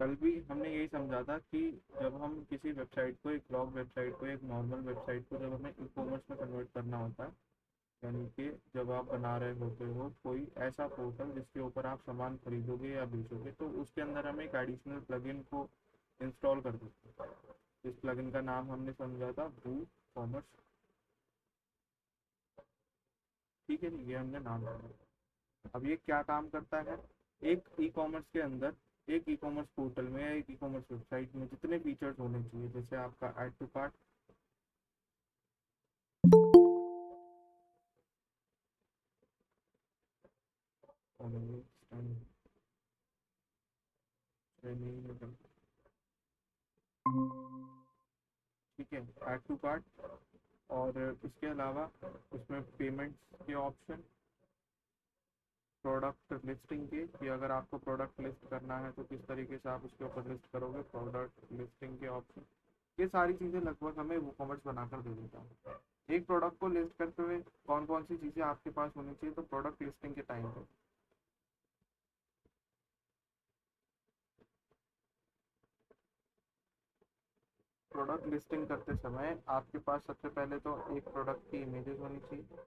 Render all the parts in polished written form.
कल भी हमने यही समझा था कि जब हम किसी वेबसाइट को, एक ब्लॉग वेबसाइट को, एक नॉर्मल वेबसाइट को जब हमें ई कॉमर्स में कन्वर्ट करना होता है, यानी कि जब आप बना रहे होते हो कोई ऐसा पोर्टल जिसके ऊपर आप सामान खरीदोगे या बेचोगे, तो उसके अंदर हम एक एडिशनल प्लगइन को इंस्टॉल कर देते हैं। इस प्लगइन का नाम हमने समझा था वू कॉमर्स। ठीक है जी, ये हमने नाम समझा। अब ये क्या काम करता है? एक ई कॉमर्स के अंदर, एक ई कॉमर्स पोर्टल में या एक ई कॉमर्स वेबसाइट में जितने फीचर्स होने चाहिए, जैसे आपका ऐड टू कार्ट, ठीक है, ऐड टू कार्ट, और इसके अलावा उसमें पेमेंट्स के ऑप्शन, प्रोडक्ट लिस्टिंग के, कि अगर आपको प्रोडक्ट लिस्ट करना है तो किस तरीके से आप उसके ऊपर लिस्ट करोगे, प्रोडक्ट लिस्टिंग के ऑप्शन, ये सारी चीज़ें लगभग हमें वो कॉमर्स बनाकर दे देता है। एक प्रोडक्ट को लिस्ट करते हुए कौन कौन सी चीज़ें आपके पास होनी चाहिए, तो प्रोडक्ट लिस्टिंग के टाइम पे प्रोडक्ट लिस्टिंग करते समय आपके पास सबसे पहले तो एक प्रोडक्ट की इमेजेस होनी चाहिए।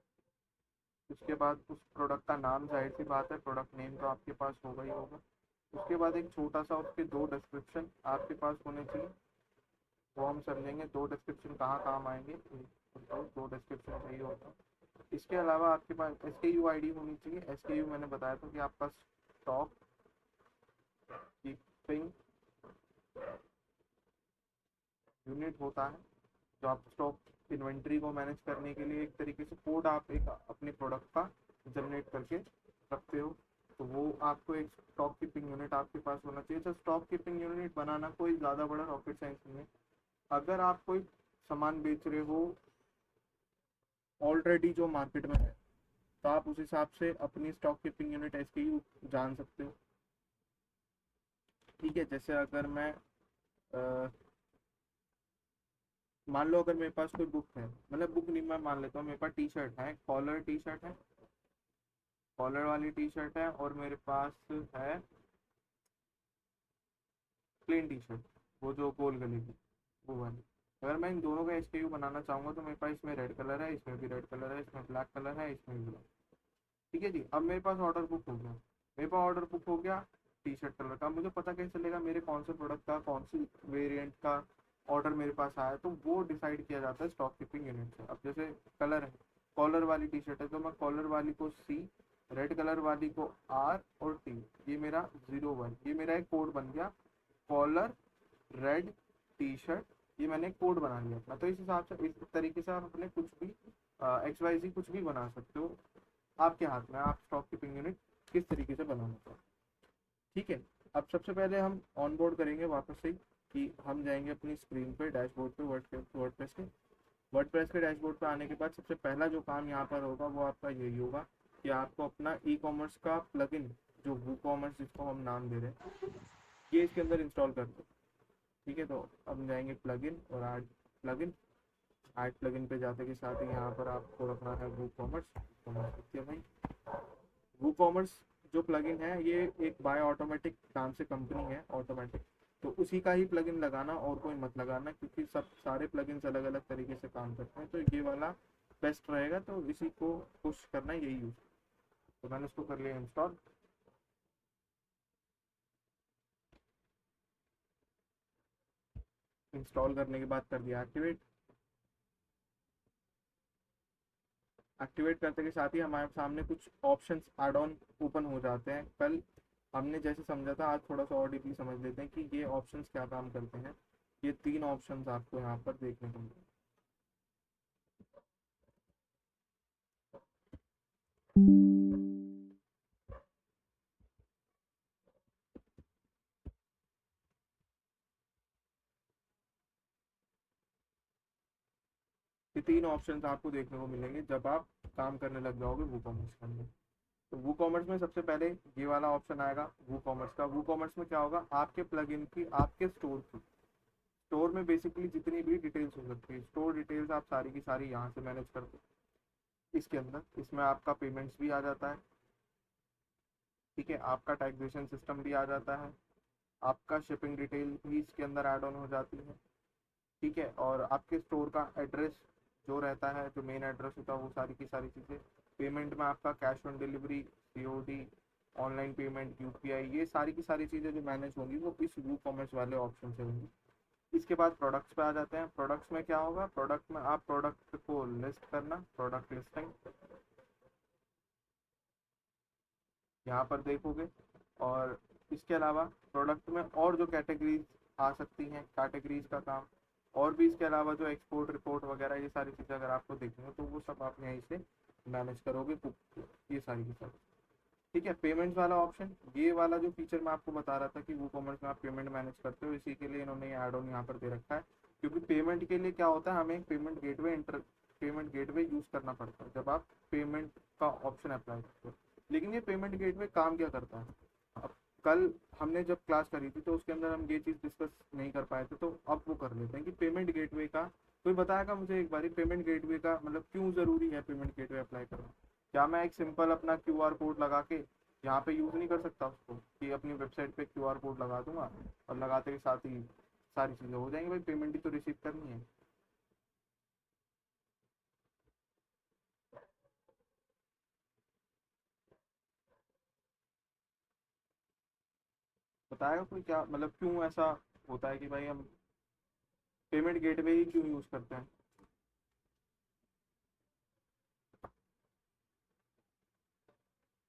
उसके बाद उस प्रोडक्ट का नाम, जाहिर सी बात है प्रोडक्ट नेम तो आपके पास होगा ही होगा। उसके बाद एक छोटा सा उसके दो डिस्क्रिप्शन आपके पास होने चाहिए, वो हम समझेंगे दो डिस्क्रिप्शन कहाँ काम आएंगे, तो दो डिस्क्रिप्शन चाहिए होता है। इसके अलावा आपके पास एस के यू आई डी होनी चाहिए। एस के यू मैंने बताया था कि आपका स्टॉक कीपिंग यूनिट होता है, जो आप स्टॉक इन्वेंट्री को मैनेज करने के लिए एक तरीके से कोड आप एक अपने प्रोडक्ट का जनरेट करके रखते हो, तो वो आपको एक स्टॉक कीपिंग यूनिट आपके पास होना चाहिए। तो स्टॉक कीपिंग यूनिट बनाना कोई ज़्यादा बड़ा रॉकेट साइंस नहीं है। अगर आप कोई सामान बेच रहे हो ऑलरेडी जो मार्केट में है, तो आप उस हिसाब से अपनी स्टॉक कीपिंग यूनिट एस के यू जान सकते हो। ठीक है, जैसे अगर मैं मान लो अगर मेरे पास कोई बुक है, मतलब बुक नहीं, मैं मान लेता हूँ मेरे पास टी शर्ट है, कॉलर टी शर्ट है, कॉलर वाली टी शर्ट है, और मेरे पास है प्लेन टी शर्ट, वो जो गोल गले की, वो वाली। अगर मैं इन दोनों का एसकेयू बनाना चाहूंगा तो मेरे पास इसमें रेड कलर है, इसमें भी रेड कलर है, इसमें ब्लैक कलर है, इसमें भी ब्लैक। ठीक है जी, अब मेरे पास ऑर्डर बुक हो गया, मेरे पास ऑर्डर बुक हो गया टी शर्ट कलर का। मुझे पता कैसे चलेगा मेरे कौन से प्रोडक्ट का, कौन सी वेरिएंट का ऑर्डर मेरे पास आया? तो वो डिसाइड किया जाता है स्टॉक कीपिंग यूनिट से। अब जैसे कलर है, कॉलर वाली टी शर्ट है, तो मैं कॉलर वाली को सी, रेड कलर वाली को आर, और टी, ये मेरा 01, ये मेरा एक कोड बन गया, कॉलर रेड टी शर्ट, ये मैंने कोड बना लिया अपना। तो इस हिसाब से, इस तरीके से आप अपने कुछ भी एक्स वाई जी कुछ भी बना सकते हो, आपके हाथ में आप स्टॉक कीपिंग यूनिट किस तरीके से बनाना चाहते हैं। ठीक है, अब सबसे पहले हम ऑन बोर्ड करेंगे वापस से, कि हम जाएंगे अपनी स्क्रीन पे, डैशबोर्ड पे, वर्डप्रेस के, वर्डप्रेस के डैशबोर्ड पे आने के बाद सबसे पहला जो काम यहाँ पर होगा वो आपका यही होगा कि आपको अपना ई कॉमर्स का प्लगइन, जो वू कॉमर्स जिसको हम नाम दे रहे हैं, ये इसके अंदर इंस्टॉल कर दो। ठीक है, तो अब जाएंगे प्लगइन और ऐड प्लगइन। ऐड प्लगइन पे जाते के साथ ही यहाँ पर आपको रखना है वू कॉमर्स, कॉमर्स लिखते हैं भाई। वो कॉमर्स जो प्लगइन है, ये एक बाय ऑटोमेटिक नाम से कंपनी है, ऑटोमेटिक, तो उसी का ही प्लगइन लगाना, और कोई मत लगाना, क्योंकि सब सारे प्लगइन्स अलग अलग तरीके से काम करते हैं, तो ये वाला बेस्ट रहेगा, तो इसी को पुश करना, यही यूज। तो मैंने उसको कर लिया इंस्टॉल। इंस्टॉल करने के बाद कर दिया एक्टिवेट। एक्टिवेट करते के साथ ही हमारे सामने कुछ ऑप्शंस एड ऑन ओपन हो जाते हैं। कल हमने जैसे समझा था, आज थोड़ा सा और डीपली समझ लेते हैं कि ये ऑप्शंस क्या काम करते हैं। ये तीन ऑप्शंस आपको यहाँ पर देखने को मिलेंगे। ये तीन ऑप्शंस आपको देखने को मिलेंगे जब आप काम करने लग जाओगे वो कॉमर्स के अंदर। तो वो कॉमर्स में सबसे पहले ये वाला ऑप्शन आएगा वो कॉमर्स का। वो कॉमर्स में क्या होगा, आपके प्लगइन की, आपके स्टोर की, स्टोर में बेसिकली जितनी भी डिटेल्स हो सकती है, स्टोर डिटेल्स आप सारी की सारी यहाँ से मैनेज कर दो इसके अंदर। इसमें आपका पेमेंट्स भी आ जाता है, ठीक है, आपका टैक्सेशन सिस्टम भी आ जाता है, आपका शिपिंग डिटेल भी इसके अंदर ऐड ऑन हो जाती है। ठीक है, और आपके स्टोर का एड्रेस जो रहता है, जो मेन एड्रेस होता है, वो सारी की सारी चीज़ें। पेमेंट में आपका cash on delivery, COD, online payment, UPI, ये सारी की सारी चीज़ें जो मैनेज होंगी वो इस वू कॉमर्स वाले ऑप्शन से होंगी। इसके बाद प्रोडक्ट्स पे आ जाते हैं। प्रोडक्ट्स में क्या होगा, प्रोडक्ट में आप प्रोडक्ट को लिस्ट करना, प्रोडक्ट लिस्टिंग यहाँ पर देखोगे। और इसके अलावा प्रोडक्ट में और जो कैटेगरीज आ सकती हैं, कैटेगरीज का काम। और भी इसके अलावा जो एक्सपोर्ट रिपोर्ट वगैरह ये सारी चीज़ें अगर आपको देखनी हो तो वो सब आप यहीं से मैनेज करोगे, ये सारी की सारी। ठीक है, पेमेंट्स वाला ऑप्शन, ये वाला जो फीचर मैं आपको बता रहा था कि वो कॉमर्स में आप पेमेंट मैनेज करते हो, इसी के लिए इन्होंने ये ऐड ऑन यहाँ पर दे रखा है। क्योंकि पेमेंट के लिए क्या होता है, हमें एक पेमेंट गेटवे यूज करना पड़ता है जब आप पेमेंट का ऑप्शन अप्लाई करते हो। लेकिन ये पेमेंट गेटवे काम क्या करता है, अब कल हमने जब क्लास करी थी तो उसके अंदर हम ये चीज़ डिस्कस नहीं कर पाए थे, तो अब वो कर लेते हैं कि पेमेंट गेटवे का, कोई बताएगा मुझे एक बारी पेमेंट गेटवे का मतलब क्यों ज़रूरी है पेमेंट गेटवे अप्लाई करना। क्या मैं एक सिंपल अपना क्यूआर कोड लगा के यहाँ पे यूज़ नहीं कर सकता उसको, कि अपनी वेबसाइट पे क्यूआर कोड लगा दूंगा और लगाते के साथ ही सारी चीज़ें हो जाएंगी, भाई पेमेंट ही तो रिसीव करनी है। बताएगा कोई क्या मतलब क्यों ऐसा होता है कि भाई हम पेमेंट गेटवे ही क्यों यूज़ करते हैं।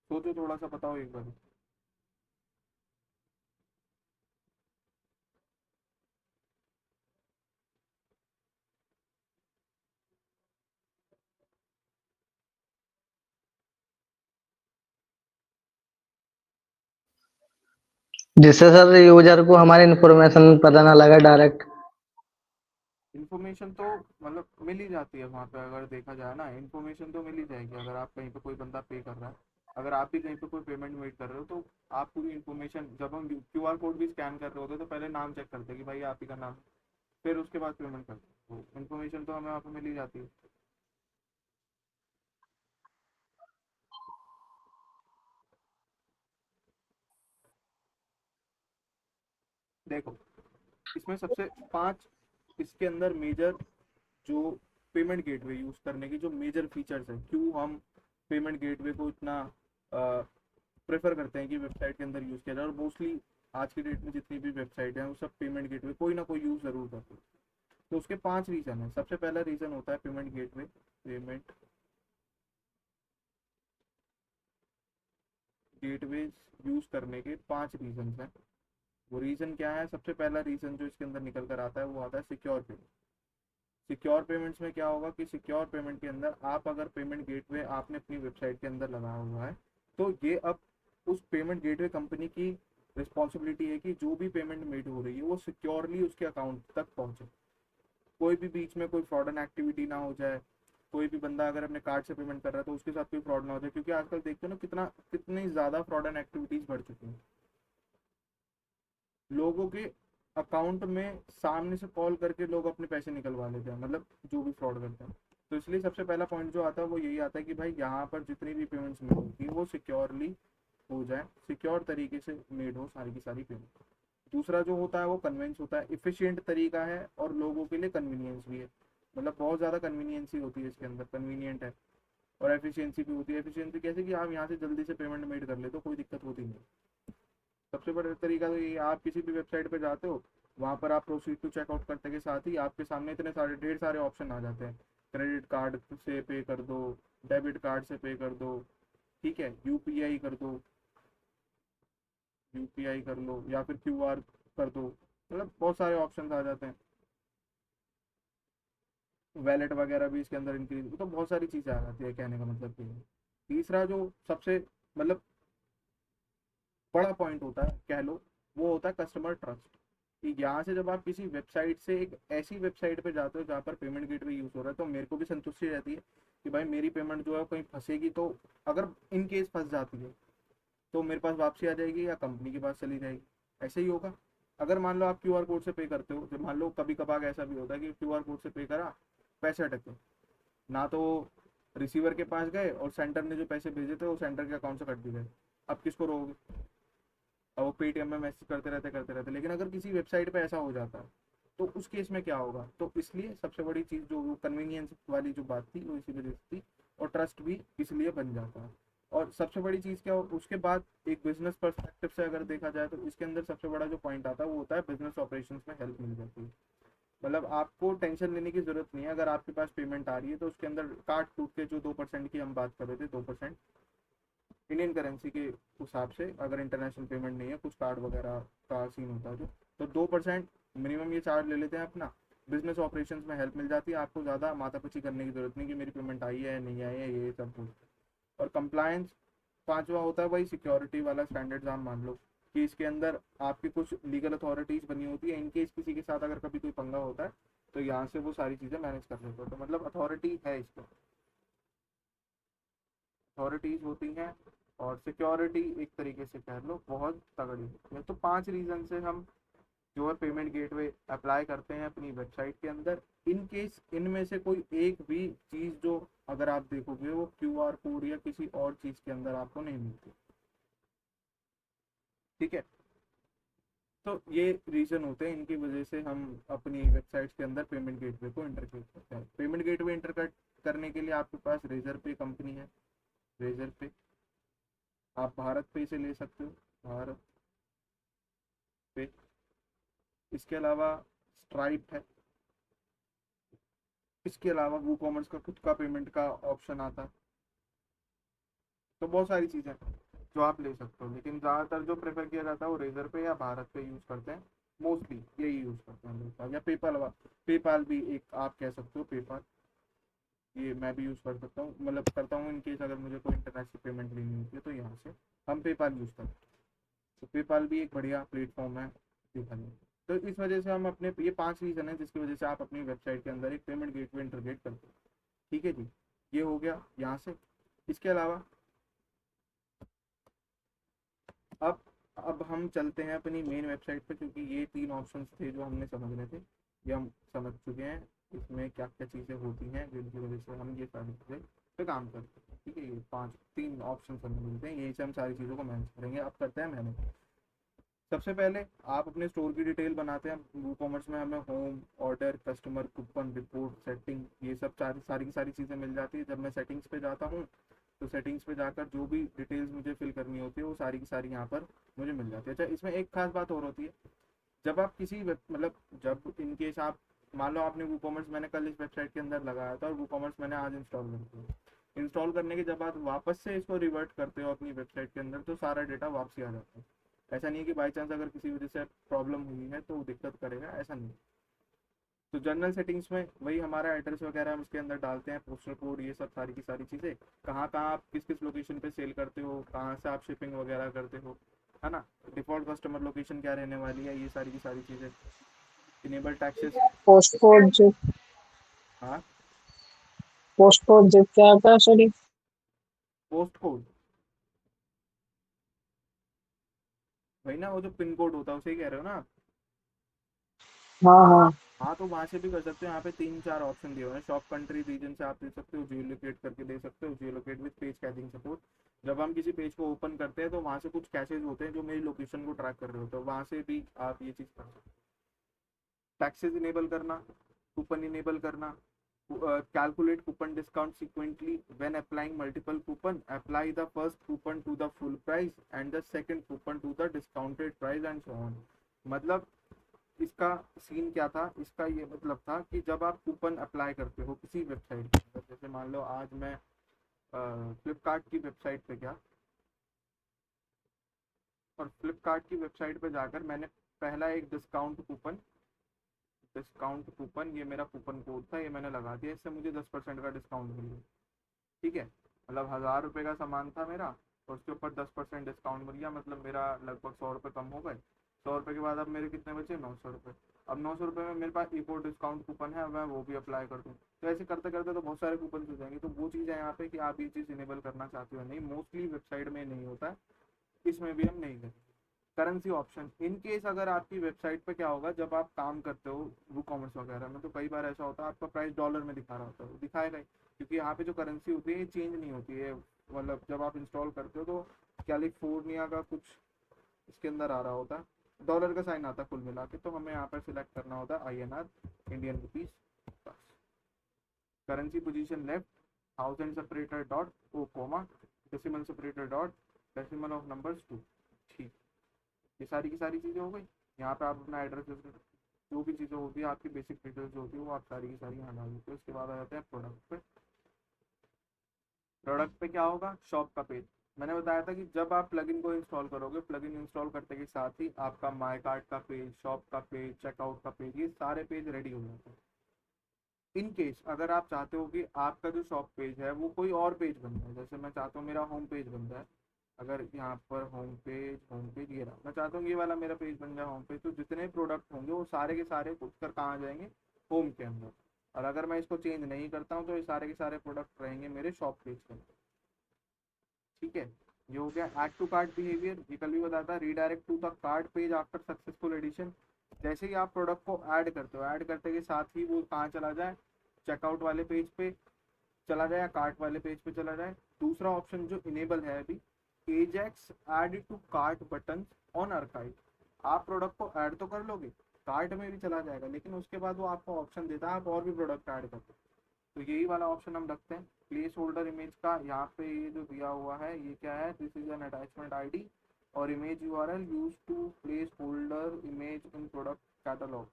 सोचो थोड़ा सा, बताओ एक बार। जिससे सर यूजर को हमारी इन्फॉर्मेशन पता ना लगे डायरेक्ट। इन्फॉर्मेशन तो मतलब मिल ही जाती है वहाँ पे, अगर देखा जाए ना इन्फॉर्मेशन तो मिल ही जाएगी। अगर आप कहीं पे कोई बंदा पे कर रहा है, अगर आप भी कहीं पे कोई पेमेंट मेड कर रहे हो तो आप पूरी इन्फॉर्मेशन, जब हम क्यूआर कोड भी स्कैन कर रहे होते हैं तो पहले नाम चेक करते हैं कि भाई आप ही का नाम, फिर उसके बाद पेमेंट करते हैं, तो इन्फॉर्मेशन तो हमें वहाँ पे मिल ही जाती है। देखो, इसमें सबसे पांच इसके अंदर मेजर जो पेमेंट गेटवे यूज करने की जो मेजर फीचर्स हैं, क्यों हम पेमेंट गेटवे को इतना प्रेफर करते हैं कि वेबसाइट के अंदर यूज किया जाए, और मोस्टली आज की डेट में जितनी भी वेबसाइट है वो सब पेमेंट गेटवे कोई ना कोई यूज जरूर करते हैं। तो उसके पांच रीजन है। सबसे पहला रीजन होता है payment gateway, payment gateway use करने के पांच रीजन हैं। वो रीजन क्या है, सबसे पहला रीजन जो इसके अंदर निकल कर आता है वो आता है सिक्योर पेमेंट। सिक्योर पेमेंट्स में क्या होगा कि सिक्योर पेमेंट के अंदर आप अगर पेमेंट गेटवे आपने अपनी वेबसाइट के अंदर लगाया हुआ है, तो ये अब उस पेमेंट गेटवे कंपनी की रिस्पॉन्सिबिलिटी है कि जो भी पेमेंट मेड हो रही है वो सिक्योरली उसके अकाउंट तक पहुंचे। कोई भी बीच में कोई फ्रॉडन एक्टिविटी ना हो जाए, कोई भी बंदा अगर अपने कार्ड से पेमेंट कर रहा है तो उसके साथ कोई फ्रॉड ना हो जाए, क्योंकि आजकल देखते हो ना कितनी ज़्यादा फ्रॉडन एक्टिविटीज़ बढ़ चुकी हैं। लोगों के अकाउंट में सामने से कॉल करके लोग अपने पैसे निकलवा लेते हैं, मतलब जो भी फ्रॉड करते हैं। तो इसलिए सबसे पहला पॉइंट जो आता है वो यही आता है कि भाई यहाँ पर जितनी भी पेमेंट्स मेड होगी वो सिक्योरली हो जाए, सिक्योर तरीके से मेड हो सारी की सारी पेमेंट। दूसरा जो होता है वो कन्वेंस होता है, इफिशियंट तरीका है और लोगों के लिए कन्वीनियंस भी है। मतलब बहुत ज़्यादा कन्वीनियंस ही होती है इसके अंदर, कन्वीनियंट है। और एफिशिएंसी भी होती है। एफिशिएंसी कैसे कि आप यहाँ से जल्दी से पेमेंट मेड कर ले तो कोई दिक्कत होती नहीं। सबसे बड़ा तरीका तो ये, आप किसी भी वेबसाइट पे जाते हो, वहाँ पर आप प्रोसीड टू चेकआउट करते के साथ ही आपके सामने इतने सारे ढेर सारे ऑप्शन आ जाते हैं। क्रेडिट कार्ड से पे कर दो, डेबिट कार्ड से पे कर दो, ठीक है, यूपीआई कर दो, यूपीआई कर लो या फिर क्यूआर कर दो, मतलब बहुत सारे ऑप्शन आ जाते हैं। वैलेट वगैरह भी इसके अंदर इंक्रीज, तो बहुत सारी चीज़ें आ जाती है, कहने का मतलब ये है। तीसरा जो सबसे मतलब बड़ा पॉइंट होता है कह लो, वो होता है कस्टमर ट्रस्ट। कि यहाँ से जब आप किसी वेबसाइट से एक ऐसी वेबसाइट पे जाते हो जहाँ पर पेमेंट गेटवे यूज़ हो रहा है, तो मेरे को भी संतुष्टि रहती है कि भाई मेरी पेमेंट जो है कहीं फंसेगी तो, अगर इन केस फंस जाती है तो मेरे पास वापसी आ जाएगी या कंपनी के पास चली जाएगी। ऐसे ही होगा। अगर मान लो आप क्यूआर कोड से पे करते हो, जब मान लो कभी कभार ऐसा भी होता है कि क्यूआर कोड से पे करा, पैसे अटक गए, ना तो रिसीवर के पास गए और सेंटर ने जो पैसे भेजे थे वो सेंटर के अकाउंट से कट भी गए। अब किसको रोगे। और वो पेटीएम में मैसेज करते रहते, लेकिन अगर किसी वेबसाइट पे ऐसा हो जाता है तो उस केस में क्या होगा। तो इसलिए सबसे बड़ी चीज़ जो वो कन्वीनियंस वाली जो बात थी वो इसी वजह से थी, और ट्रस्ट भी इसलिए बन जाता है। और सबसे बड़ी चीज़ क्या उसके बाद एक बिजनेस पर्सपेक्टिव से अगर देखा जाए तो इसके अंदर सबसे बड़ा जो पॉइंट आता है वो होता है बिजनेस ऑपरेशंस में हेल्प मिल जाती है। मतलब आपको टेंशन लेने की जरूरत नहीं है, अगर आपके पास पेमेंट आ रही है तो उसके अंदर काट कूट के जो 2% की हम बात कर रहे थे, 2% इंडियन करेंसी के हिसाब से, अगर इंटरनेशनल पेमेंट नहीं है, कुछ कार्ड वगैरह का सीन होता है जो, तो 2% मिनिमम ये चार्ज ले लेते हैं अपना। बिजनेस ऑपरेशंस में हेल्प मिल जाती है, आपको ज़्यादा माथापच्ची करने की जरूरत नहीं कि मेरी पेमेंट आई है नहीं आई है, ये सब कुछ। और कंप्लायंस पांचवा होता है वही सिक्योरिटी वाला स्टैंडर्ड्स। आप मान लो कि इसके अंदर आपकी कुछ लीगल अथॉरिटीज बनी होती है, इनकेस किसी के साथ अगर कभी कोई पंगा होता है तो यहाँ से वो सारी चीज़ें मैनेज कर लेते हो, तो मतलब अथॉरिटी है इसको, अथॉरिटीज होती हैं। और सिक्योरिटी एक तरीके से कह लो बहुत तगड़ी होती है। तो 5 रीज़न से हम जो है पेमेंट गेटवे अप्लाई करते हैं अपनी वेबसाइट के अंदर। इन केस इनमें से कोई एक भी चीज़ जो अगर आप देखोगे वो क्यूआर कोड या किसी और चीज़ के अंदर आपको नहीं मिलती, ठीक है। तो ये रीज़न होते हैं, इनकी वजह से हम अपनी वेबसाइट्स के अंदर पेमेंट गेटवे को इंटरफेस करते हैं। पेमेंट गेटवे इंटरकट करने के लिए आपके पास रेजर पे कंपनी है, रेजर पे आप भारत पे से ले सकते हो, भारत पे। इसके अलावा स्ट्राइप है, इसके अलावा वो कॉमर्स का खुद का पेमेंट का ऑप्शन आता है। तो बहुत सारी चीज़ें जो आप ले सकते हो, लेकिन ज़्यादातर जो प्रेफर किया जाता है वो रेजर पे या भारत पे यूज़ करते हैं, मोस्टली यही यूज़ करते हैं लोग। या पेपाल, पेपाल भी एक आप कह सकते हो, पेपाल ये मैं भी यूज़ कर सकता हूँ, मतलब करता हूँ। इन केस अगर मुझे कोई इंटरनेशनल पेमेंट लेनी होती है तो यहाँ से हम पेपाल यूज़ करते हैं। तो पेपाल भी एक बढ़िया प्लेटफॉर्म है देखा जाए तो। इस वजह से हम अपने ये 5 रीज़न है जिसकी वजह से आप अपनी वेबसाइट के अंदर एक पेमेंट गेटवे इंटीग्रेट करते हो, ठीक है जी। ये हो गया यहाँ से। इसके अलावा अब अब हम चलते हैं अपनी मेन वेबसाइट पे, क्योंकि ये 3 ऑप्शंस थे जो हमने समझने थे, ये हम समझ चुके हैं। इसमें क्या क्या चीज़ें होती हैं जिनकी वजह से हम ये सारी चीज़ें पे काम करते हैं, ठीक है। ये 3 ऑप्शन हमें मिलते हैं, यहीं से हम सारी चीज़ों को मैनेज करेंगे। अब करते हैं मैनेज। सबसे पहले आप अपने स्टोर की डिटेल बनाते हैं। वो कॉमर्स में हमें home, order, customer, coupon, report, setting, ये सब सारी की सारी चीज़ें मिल जाती है। जब मैं सेटिंग्स पे जाता हूँ तो सेटिंग्स पे जाकर जो भी डिटेल्स मुझे फिल करनी होती है वो सारी की सारी यहाँ पर मुझे मिल जाती है। अच्छा, इसमें एक खास बात और होती है, जब आप किसी मतलब जब इन केस आप मान लो आपने वो कॉमर्स मैंने कल इस वेबसाइट के अंदर लगाया था और वो कॉमर्स मैंने आज इंस्टॉल कर दिया। इंस्टॉल करने के जब आप वापस से इसको रिवर्ट करते हो अपनी वेबसाइट के अंदर तो सारा डेटा वापसी आ जाता है। ऐसा नहीं है कि बाई चांस अगर किसी वजह से प्रॉब्लम हुई है तो दिक्कत करेगा, ऐसा नहीं। तो जनरल सेटिंग्स में वही हमारा एड्रेस वगैरह हम इसके अंदर डालते हैं, पोस्टल कोड, ये सब सारी की सारी चीज़ें, कहाँ कहाँ आप किस किस लोकेशन पे सेल करते हो, कहाँ से आप शिपिंग वगैरह करते हो, है ना। डिफ़ॉल्ट कस्टमर लोकेशन क्या रहने वाली है, ये सारी की सारी चीज़ें। Enable taxes. पोस्ट कोड जो हाँ, क्या था सॉरी। पोस्ट कोड वही ना, वो जो पिन कोड होता है उसे ही कह रहे हो ना आप। हाँ हाँ। हाँ, तो वहाँ से भी कर सकते हो। यहाँ पे 3-4 ऑप्शन दिए हुए हैं। शॉप कंट्री रीजन से आप दे सकते हो, जियो लोकेट करके दे सकते हो, geolocate with page caching support. जब हम किसी पेज को ओपन करते हैं तो वहाँ से कुछ कैचेज होते हैं जो मेरी लोकेशन को ट्रैक कर रहे होते हैं, वहाँ से भी आप ये चीज़ कर सकते हो। टैक्सेस इनेबल करना, कूपन इनेबल करना, calculate coupon discount sequentially when applying multiple coupon, apply the first coupon to the full price and the second coupon to the discounted price and so on। मतलब इसका scene क्या था, इसका ये मतलब था कि जब आप कूपन अप्लाई करते हो किसी वेबसाइट के अंदर, जैसे मान लो आज मैं फ्लिपकार्ट की वेबसाइट पे गया और फ्लिपकार्ट की वेबसाइट पे जाकर मैंने पहला एक डिस्काउंट कूपन, ये मेरा कूपन कोड था, ये मैंने लगा दिया, इससे मुझे 10% का डिस्काउंट मिल गया, ठीक है। मतलब 1000 रुपये का सामान था मेरा और उसके ऊपर 10% डिस्काउंट मिल गया, मतलब मेरा लगभग 100 रुपये कम हो गए। 100 रुपये के बाद अब मेरे कितने बचे, 900 रुपये। अब 900 रुपये में मेरे पास एक और डिस्काउंट कूपन है, अब मैं वो भी अप्लाई कर दूँ तो ऐसे करते करते तो बहुत सारे कूपन हो जाएंगे। तो वो चीज़ है यहाँ पे कि आप ये चीज़ इनेबल करना चाहते हो नहीं, मोस्टली वेबसाइट में नहीं होता है, इसमें भी हम नहीं करेंगे। करेंसी ऑप्शन, इन केस अगर आपकी वेबसाइट पे क्या होगा, जब आप काम करते हो वो कॉमर्स वगैरह में तो कई बार ऐसा होता है आपका प्राइस डॉलर में दिखा रहा होता है, वो दिखाएगा ही, क्योंकि यहाँ पे जो करेंसी होती है ये चेंज नहीं होती है। मतलब जब आप इंस्टॉल करते हो तो कैलिफोर्निया का कुछ इसके अंदर आ रहा होता है, डॉलर का साइन आता है कुल मिला के, तो हमें यहाँ पर सिलेक्ट करना होता है INR, इंडियन रुपीज। बस, currency position left, thousand separator dot or comma, decimal separator dot, decimal of numbers 2। ठीक, ये सारी की सारी चीज़ें हो गई। यहाँ पे आप अपना एड्रेस, जो भी चीज़ें होती है आपकी बेसिक डिटेल्स जो होती है वो आप सारी की सारी यहाँ डाल देते हो। उसके बाद आ जाते हैं प्रोडक्ट पे। प्रोडक्ट पे क्या होगा, शॉप का पेज। मैंने बताया था कि जब आप प्लगइन को इंस्टॉल करोगे, प्लगइन इंस्टॉल करते के साथ ही आपका माई कार्ट का पेज, शॉप का पेज, चेकआउट का पेज, ये सारे पेज रेडी हो जाते हैं। इन केस अगर आप चाहते हो कि आपका जो शॉप पेज है वो कोई और पेज बन जाए, जैसे मैं चाहता हूँ मेरा होम पेज बन जाए, अगर यहाँ पर होम पेज ये रहा, मैं चाहता हूँ ये वाला मेरा पेज बन जाए होम पेज, तो जितने प्रोडक्ट होंगे वो सारे के सारे उठकर कहाँ जाएंगे, होम के अंदर। और अगर मैं इसको चेंज नहीं करता हूँ तो ये सारे के सारे प्रोडक्ट रहेंगे मेरे शॉप पेज के अंदर। ठीक है, ये हो गया ऐड टू कार्ट बिहेवियर। ये कल भी बताया था, redirect to the cart page after successful addition. जैसे ही आप प्रोडक्ट को ऐड करते हो, ऐड करते के साथ ही वो कहाँ चला जाए, चेकआउट वाले पेज पे चला जाए या कार्ट वाले पेज पे चला जाए। दूसरा ऑप्शन जो इनेबल है अभी, AJAX add to cart button on archive. आप प्रोडक्ट को ऐड तो कर लोगे, कार्ट में भी चला जाएगा, लेकिन उसके बाद वो आपको ऑप्शन देता है आप और भी प्रोडक्ट ऐड कर सकते हो। तो यही वाला ऑप्शन हम रखते हैं। प्लेस होल्डर इमेज का यहाँ पे ये जो दिया हुआ है ये क्या है, this is an attachment ID और image URL used to placeholder image in product catalog.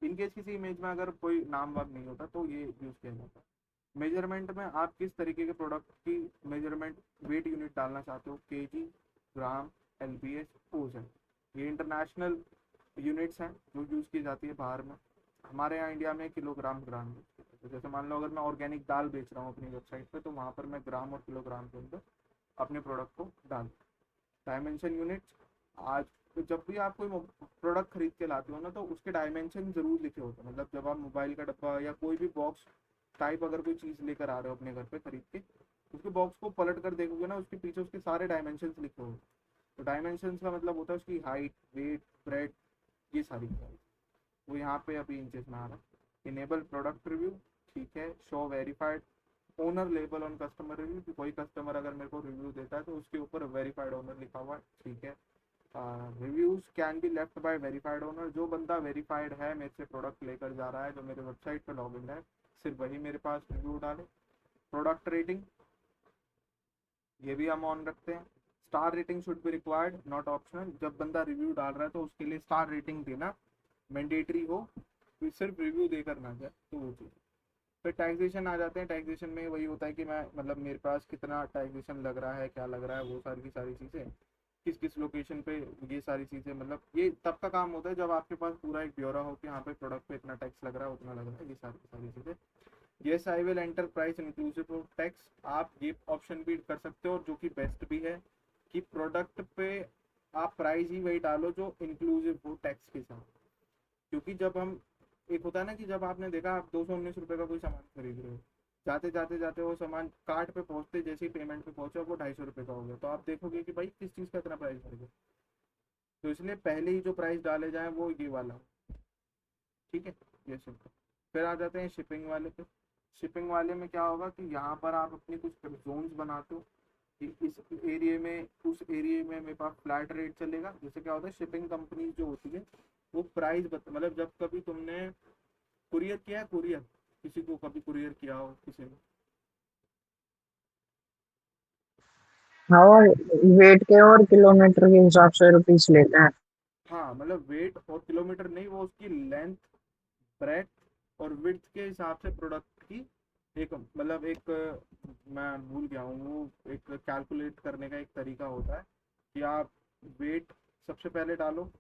In case किसी इमेज में अगर कोई नाम वाम नहीं होता तो ये यूज किया जाता है। मेजरमेंट में आप किस तरीके के प्रोडक्ट की मेजरमेंट वेट यूनिट डालना चाहते हो, केजी, ग्राम, LBS, ओजन। ये इंटरनेशनल यूनिट्स हैं जो यूज़ की जाती है बाहर में। हमारे यहाँ इंडिया में किलोग्राम ग्राम। तो जैसे मान लो अगर मैं ऑर्गेनिक दाल बेच रहा हूँ अपनी वेबसाइट पे, तो वहाँ पर मैं ग्राम और किलोग्राम के अंदर अपने प्रोडक्ट को डाल। डायमेंशन यूनिट्स, आज तो जब भी आप कोई प्रोडक्ट खरीद के लाते हो ना तो उसके डायमेंशन जरूर लिखे होते हैं। मतलब जब आप मोबाइल का डब्बा या कोई भी बॉक्स टाइप अगर कोई चीज़ लेकर आ रहे हो अपने घर पे खरीद के, उसके बॉक्स को पलट कर देखोगे ना, उसके पीछे उसके सारे डायमेंशन लिखे होंगे। तो डायमेंशन का मतलब होता है उसकी हाइट, वेट, ब्रेड, ये सारी चीज़ें। वो यहाँ पे अभी इंचेस में आ रहा है। इनेबल प्रोडक्ट रिव्यू, ठीक है। Show verified owner label on customer review, कि कोई कस्टमर अगर मेरे को रिव्यू देता है तो उसके ऊपर वेरीफाइड ओनर लिखा हुआ है, ठीक है। Reviews can be left by verified owner, जो बंदा वेरीफाइड है मेरे से प्रोडक्ट लेकर जा रहा है, जो मेरे वेबसाइट पर लॉग इन है, सिर्फ वही मेरे पास रिव्यू डाले। प्रोडक्ट रेटिंग, ये भी हम ऑन रखते हैं। Star rating should be required not optional, जब बंदा रिव्यू डाल रहा है तो उसके लिए स्टार रेटिंग देना मैंडेटरी हो, फिर सिर्फ रिव्यू देकर ना जाए, तो वो चीज़। फिर टैक्सेशन आ जाते हैं। टैक्सेशन में वही होता है कि मैं मतलब मेरे पास कितना टैक्सेशन लग रहा है, क्या लग रहा है, वो सारी की सारी चीज़ें, किस किस लोकेशन पे, ये सारी चीज़ें। मतलब ये तब का काम होता है जब आपके पास पूरा एक ब्यौरा हो कि यहाँ पे प्रोडक्ट पे इतना टैक्स लग रहा है, उतना लग रहा है, ये सारी की सारी चीज़ें। Yes I will enter price inclusive of tax, आप ये ऑप्शन भी कर सकते हो, जो कि बेस्ट भी है कि प्रोडक्ट पे आप प्राइस ही वही डालो जो इंक्लूसिव हो टैक्स के साथ। क्योंकि जब हम, एक होता है ना कि जब आपने देखा आप 219 रुपये का कोई सामान खरीद रहे हो, जाते जाते जाते वो सामान कार्ट पे पहुंचते जैसे ही पेमेंट पे पहुंचा वो 250 रुपये का हो गया, तो आप देखोगे कि भाई किस चीज़ का इतना प्राइस बढ़ गया। तो इसलिए पहले ही जो प्राइस डाले जाए वो ये वाला हो, ठीक है। ये सिंपल। फिर आ जाते हैं शिपिंग वाले पे। शिपिंग वाले में क्या होगा कि यहाँ पर आप अपनी कुछ जोन्स बनाते हो कि इस एरिया में, उस एरिया में मेरे पास फ्लैट रेट चलेगा। जैसे क्या होता है, शिपिंग कंपनी जो होती है वो प्राइस मतलब जब कभी तुमने कुरियर किया है, कुरियर किसी को कभी कुरियर किया हो किसी ने, हाँ, वेट के और किलोमीटर के हिसाब से रुपीस लेते हैं। हाँ मतलब वेट और किलोमीटर नहीं, वो उसकी लेंथ, ब्रेथ और विड्थ के हिसाब से प्रोडक्ट की एक मतलब एक मैं भूल गया हूँ, वो एक कैलकुलेट करने का एक तरीका होता है कि आप वेट सबसे पहले डालो,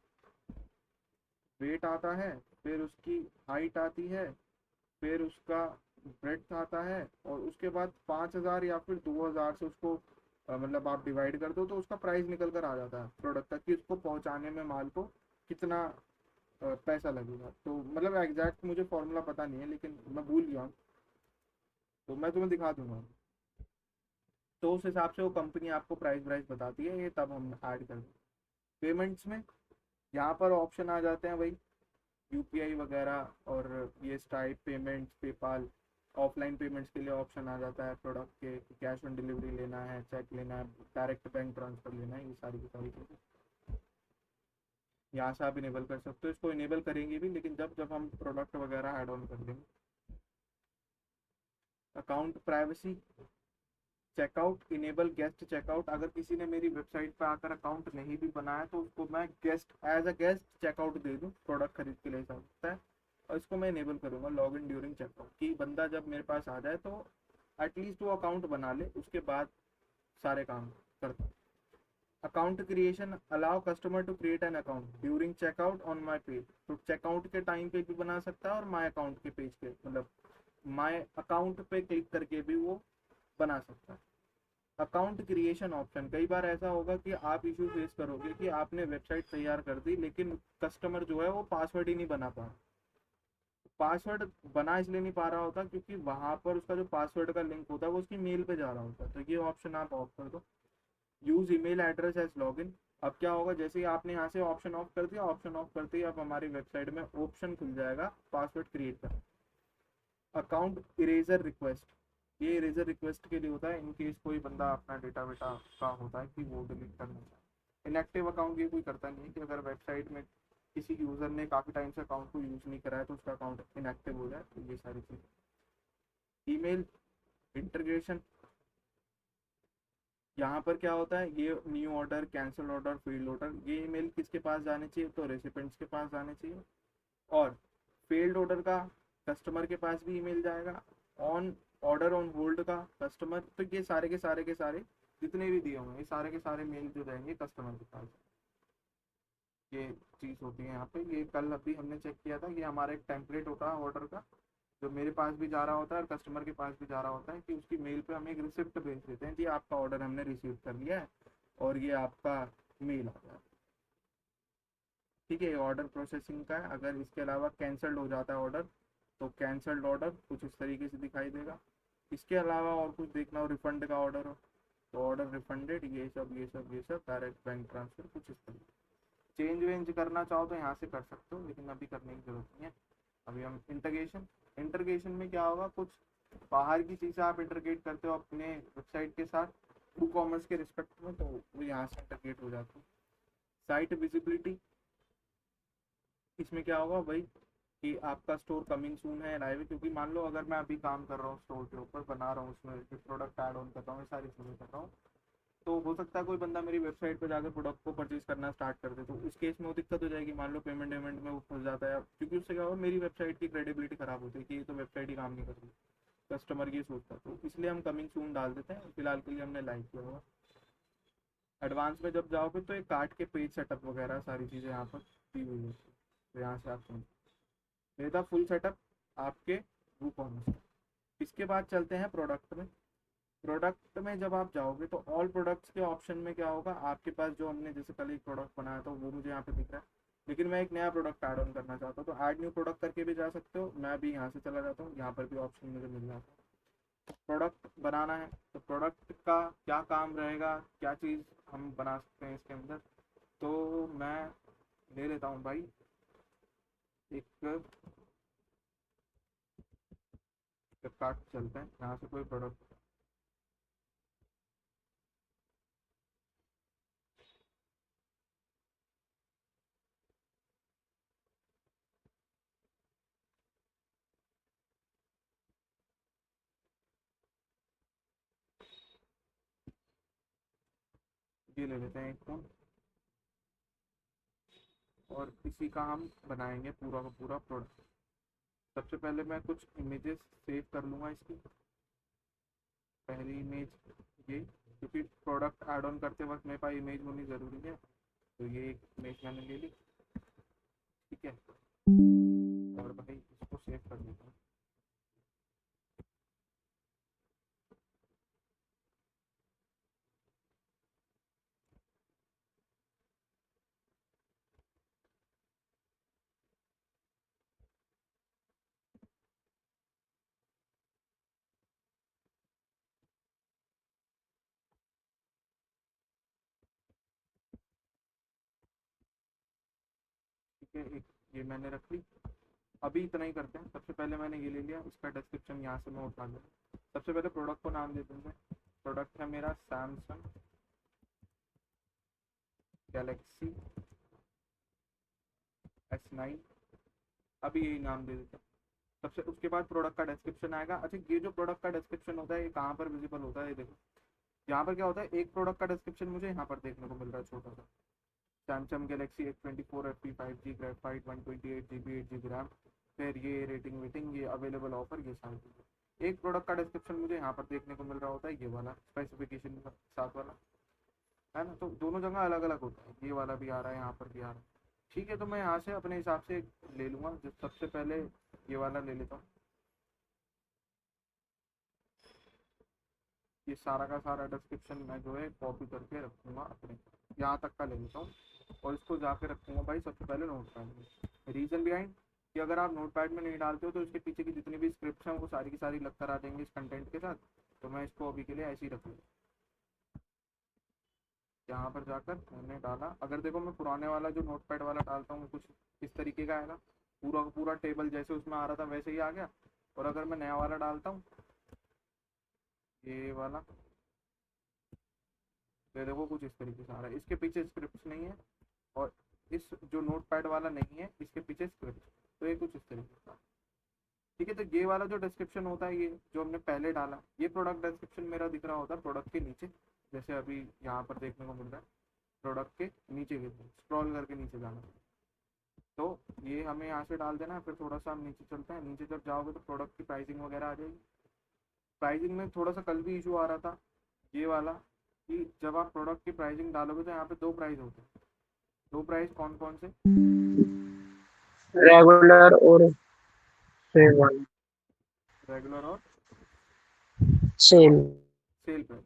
वेट आता है, फिर उसकी हाइट आती है, फिर उसका ब्रेड्थ आता है, और उसके बाद 5,000 या फिर 2,000 से उसको मतलब आप डिवाइड कर दो तो उसका प्राइस निकल कर आ जाता है प्रोडक्ट तक कि उसको पहुंचाने में माल को कितना पैसा लगेगा। तो मतलब एग्जैक्ट मुझे फॉर्मूला पता नहीं है लेकिन मैं भूल गया हूँ, तो मैं तुम्हें दिखा दूंगा। तो उस हिसाब से वो कंपनी आपको प्राइस प्राइस बताती है, ये तब हम ऐड कर दें। पेमेंट्स में यहाँ पर ऑप्शन आ जाते हैं भाई, UPI वगैरह और ये stripe payments, PayPal, offline payments के लिए ऑप्शन आ जाता है प्रोडक्ट के, कैश ऑन डिलीवरी लेना है, चेक लेना है, डायरेक्ट बैंक ट्रांसफ़र लेना है, ये सारी की सारी चीज़ें यहाँ से आप इनेबल कर सकते हो। इसको इनेबल करेंगे भी लेकिन जब जब हम प्रोडक्ट वगैरह ऐड ऑन कर लेंगे। Account privacy, checkout, enable guest checkout. अगर किसी ने मेरी वेबसाइट पर आकर अकाउंट नहीं भी बनाया तो उसको मैं guest, as a guest checkout दे दूँ, प्रोडक्ट खरीद के ले सकता है। और इसको मैं इनेबल करूँगा लॉग इन ड्यूरिंग चेकआउट, कि बंदा जब मेरे पास आ जाए तो एटलीस्ट वो अकाउंट बना ले, उसके बाद सारे काम करता है। Account creation, allow customer to create an account during checkout on my page. तो चेकआउट के टाइम पे भी बना सकता है और माई अकाउंट के पेज पे, मतलब माई अकाउंट पे क्लिक करके भी वो बना सकता है। अकाउंट क्रिएशन ऑप्शन, कई बार ऐसा होगा कि आप इशू फेस करोगे कि आपने वेबसाइट तैयार कर दी लेकिन कस्टमर जो है वो पासवर्ड ही नहीं बना पा रहा। पासवर्ड बना इसलिए नहीं पा रहा होता क्योंकि वहां पर उसका जो पासवर्ड का लिंक होता है वो उसकी मेल पे जा रहा होता है। तो ये ऑप्शन आप ऑफ कर दो। Use email address as login. अब क्या होगा, जैसे ही आपने यहाँ से ऑप्शन ऑफ कर दिया, ऑप्शन ऑफ करते ही अब हमारी वेबसाइट में ऑप्शन खुल जाएगा पासवर्ड क्रिएट करना। अकाउंट इरेजर रिक्वेस्ट, ये इरेजर रिक्वेस्ट के लिए होता है इन केस कोई बंदा अपना डेटा वेटा का होता है कि वो डिलीट करना चाहे। इनएक्टिव अकाउंट ये कोई करता नहीं है कि अगर वेबसाइट में किसी यूज़र ने काफ़ी टाइम से अकाउंट को यूज़ नहीं करा है तो उसका अकाउंट इनएक्टिव हो जाए, तो ये सारी चीज़। ईमेल इंटीग्रेशन, यहाँ पर क्या होता है, ये new order, cancel order, field order, ये ईमेल किसके पास जाने चाहिए, तो रेसिपेंट्स के पास जाने चाहिए। और फेल्ड ऑर्डर का कस्टमर के पास भी ईमेल जाएगा। ऑन ऑर्डर ऑन होल्ड का कस्टमर, तो ये सारे के सारे जितने भी दिए होंगे ये सारे के सारे मेल जो जाएंगे कस्टमर के पास। ये चीज़ होती है यहाँ पे। ये कल अभी हमने चेक किया था कि हमारा एक टेम्पलेट होता है ऑर्डर का, जो मेरे पास भी जा रहा होता है और कस्टमर के पास भी जा रहा होता है, कि उसकी मेल पे हम एक रिसिप्ट भेज देते हैं कि आपका ऑर्डर हमने रिसीव कर लिया है और ये आपका मेल आ गया। ठीक है, ये ऑर्डर प्रोसेसिंग का है। अगर इसके अलावा कैंसल्ड हो जाता है ऑर्डर तो कैंसल्ड ऑर्डर कुछ इस तरीके से दिखाई देगा। इसके अलावा और कुछ देखना हो, रिफंड का ऑर्डर हो तो ऑर्डर रिफंडेड, ये सब डायरेक्ट बैंक ट्रांसफर, कुछ इस तरीके। चेंज वेंज करना चाहो तो यहाँ से कर सकते हो लेकिन अभी करने की जरूरत नहीं है। अभी हम इंटीग्रेशन, इंटीग्रेशन में क्या होगा, कुछ बाहर की चीज़ें आप इंटीग्रेट करते हो अपने वेबसाइट के साथ ई कॉमर्स के रिस्पेक्ट में, तो वो यहाँ से इंटीग्रेट हो जाती है। साइट विजिबिलिटी, इसमें क्या होगा भाई कि आपका स्टोर कमिंग सून है, लाइव है, क्योंकि मान लो अगर मैं अभी काम कर रहा हूँ स्टोर के ऊपर, बना रहा हूँ उसमें प्रोडक्ट ऐड ऑन कर रहा हूँ, ये सारी चीज़ें कर रहा हूँ, तो हो सकता है कोई बंदा मेरी वेबसाइट पर जाकर प्रोडक्ट को परचेज करना स्टार्ट कर दे, तो उस केस में वो दिक्कत हो जाएगी। मान लो पेमेंट वेमेंट में वो फंस जाता है, क्योंकि उससे क्या होगा, मेरी वेबसाइट की क्रेडिबिलिटी खराब होती है कि ये तो वेबसाइट ही काम नहीं कर रही, कस्टमर ये सोचता है। तो इसलिए हम कमिंग सून डाल देते हैं, फिलहाल के लिए हमने लाइव किया हुआ। एडवांस में जब जाओगे तो एक कार्ट के पेज सेटअप वगैरह सारी चीज़ें यहाँ पर दी हुई होती है, तो यहाँ से आप समझ, ये था फुल सेटअप आपके वूकॉमर्स। इसके बाद चलते हैं प्रोडक्ट में। प्रोडक्ट में जब आप जाओगे तो ऑल प्रोडक्ट्स के ऑप्शन में क्या होगा, आपके पास जो हमने जैसे कल एक प्रोडक्ट बनाया था वो मुझे यहाँ पे दिख रहा है, लेकिन मैं एक नया प्रोडक्ट ऐड ऑन करना चाहता हूँ तो ऐड न्यू प्रोडक्ट करके भी जा सकते हो। मैं भी यहाँ से चला जाता हूँ, यहाँ पर भी ऑप्शन मुझे मिल जाता है। प्रोडक्ट बनाना है तो प्रोडक्ट का क्या काम रहेगा, क्या चीज़ हम बना सकते हैं इसके अंदर, तो मैं ले लेता हूँ भाई एक, फ्लिपकार्ट चलते हैं, यहाँ से कोई प्रोडक्ट। ये ले लेते हैं एक फ़ोन और इसी का हम बनाएंगे पूरा का पूरा प्रोडक्ट। सबसे पहले मैं कुछ इमेजेस सेव कर लूँगा इसकी। पहली इमेज ये, क्योंकि प्रोडक्ट ऐड ऑन करते वक्त मेरे पास इमेज होनी ज़रूरी है, तो ये एक इमेज मैंने ले ली। ठीक है, और भाई इसको सेव कर देता हूँ। ठीक है, एक ये मैंने रख ली। अभी इतना ही करते हैं। सबसे पहले मैंने ये ले लिया, इसका डिस्क्रिप्शन यहाँ से मैं उठा लूँ। सबसे पहले प्रोडक्ट को नाम दे दूँगा। प्रोडक्ट है मेरा सैमसंग गैलेक्सी S9, अभी यही नाम दे देता हूँ। सबसे उसके बाद प्रोडक्ट का डिस्क्रिप्शन आएगा। अच्छा, ये जो प्रोडक्ट का डिस्क्रिप्शन होता है ये कहाँ पर विजिबल होता है, ये देखो यहाँ पर क्या होता है, एक प्रोडक्ट का डिस्क्रिप्शन मुझे यहाँ पर देखने को मिल रहा है छोटा सा। Samsung Galaxy S24 FE 5G graphite 128 GB 8 GB RAM, फिर ये रेटिंग वेटिंग, ये अवेलेबल ऑफर, ये सारी चीज़ें। एक प्रोडक्ट का डिस्क्रिप्शन मुझे यहाँ पर देखने को मिल रहा होता है, ये वाला स्पेसिफिकेशन के साथ वाला, है ना। तो दोनों जगह अलग अलग होता है, ये वाला भी आ रहा है, यहाँ पर भी आ रहा है। ठीक है, तो मैं यहाँ से अपने हिसाब से ले लूँगा। जो सबसे पहले ये वाला ले लेता हूँ। ये सारा का सारा डिस्क्रिप्शन मैं जो है कॉपी करके रखूँगा अपने, यहाँ तक का ले लेता हूँ और इसको जाके रखूँगा भाई सबसे पहले नोट पैड में। रीज़न बिहाइंड कि अगर आप नोट पैड में नहीं डालते हो तो इसके पीछे की जितनी भी स्क्रिप्ट हैं वो सारी की सारी लग कर आ जाएंगी इस कंटेंट के साथ। तो मैं इसको अभी के लिए ऐसे ही रखूँगा। यहाँ पर जाकर मैंने डाला, अगर देखो मैं पुराने वाला जो नोट पैड वाला डालता हूँ कुछ इस तरीके का आएगा, पूरा का पूरा टेबल जैसे उसमें आ रहा था वैसे ही आ गया। और अगर मैं नया वाला डालता हूँ, ये वाला, ये देखो कुछ इस तरीके से आ रहा है, इसके पीछे स्क्रिप्ट नहीं है। और इस जो नोट पैड वाला नहीं है इसके पीछे स्क्रिप्ट, तो ये कुछ इस तरीके का। ठीक है, तो ये वाला जो डिस्क्रिप्शन होता है, ये जो हमने पहले डाला, ये प्रोडक्ट डिस्क्रिप्शन मेरा दिख रहा होता है प्रोडक्ट के नीचे, जैसे अभी यहाँ पर देखने को मिल रहा है। प्रोडक्ट के नीचे स्क्रॉल करके नीचे जाना, तो ये हमें यहाँ से डाल देना है। फिर थोड़ा सा हम नीचे चलते हैं, नीचे जब जाओगे तो प्रोडक्ट की प्राइसिंग वगैरह आ जाएगी। प्राइसिंग में थोड़ा सा कल भी इशू आ रहा था ये वाला, कि जब आप प्रोडक्ट की प्राइसिंग डालोगे तो यहाँ पे दो प्राइस होते हैं। दो प्राइस कौन कौन से? रेगुलर और सेल वाला। रेगुलर और सेल। Sale price.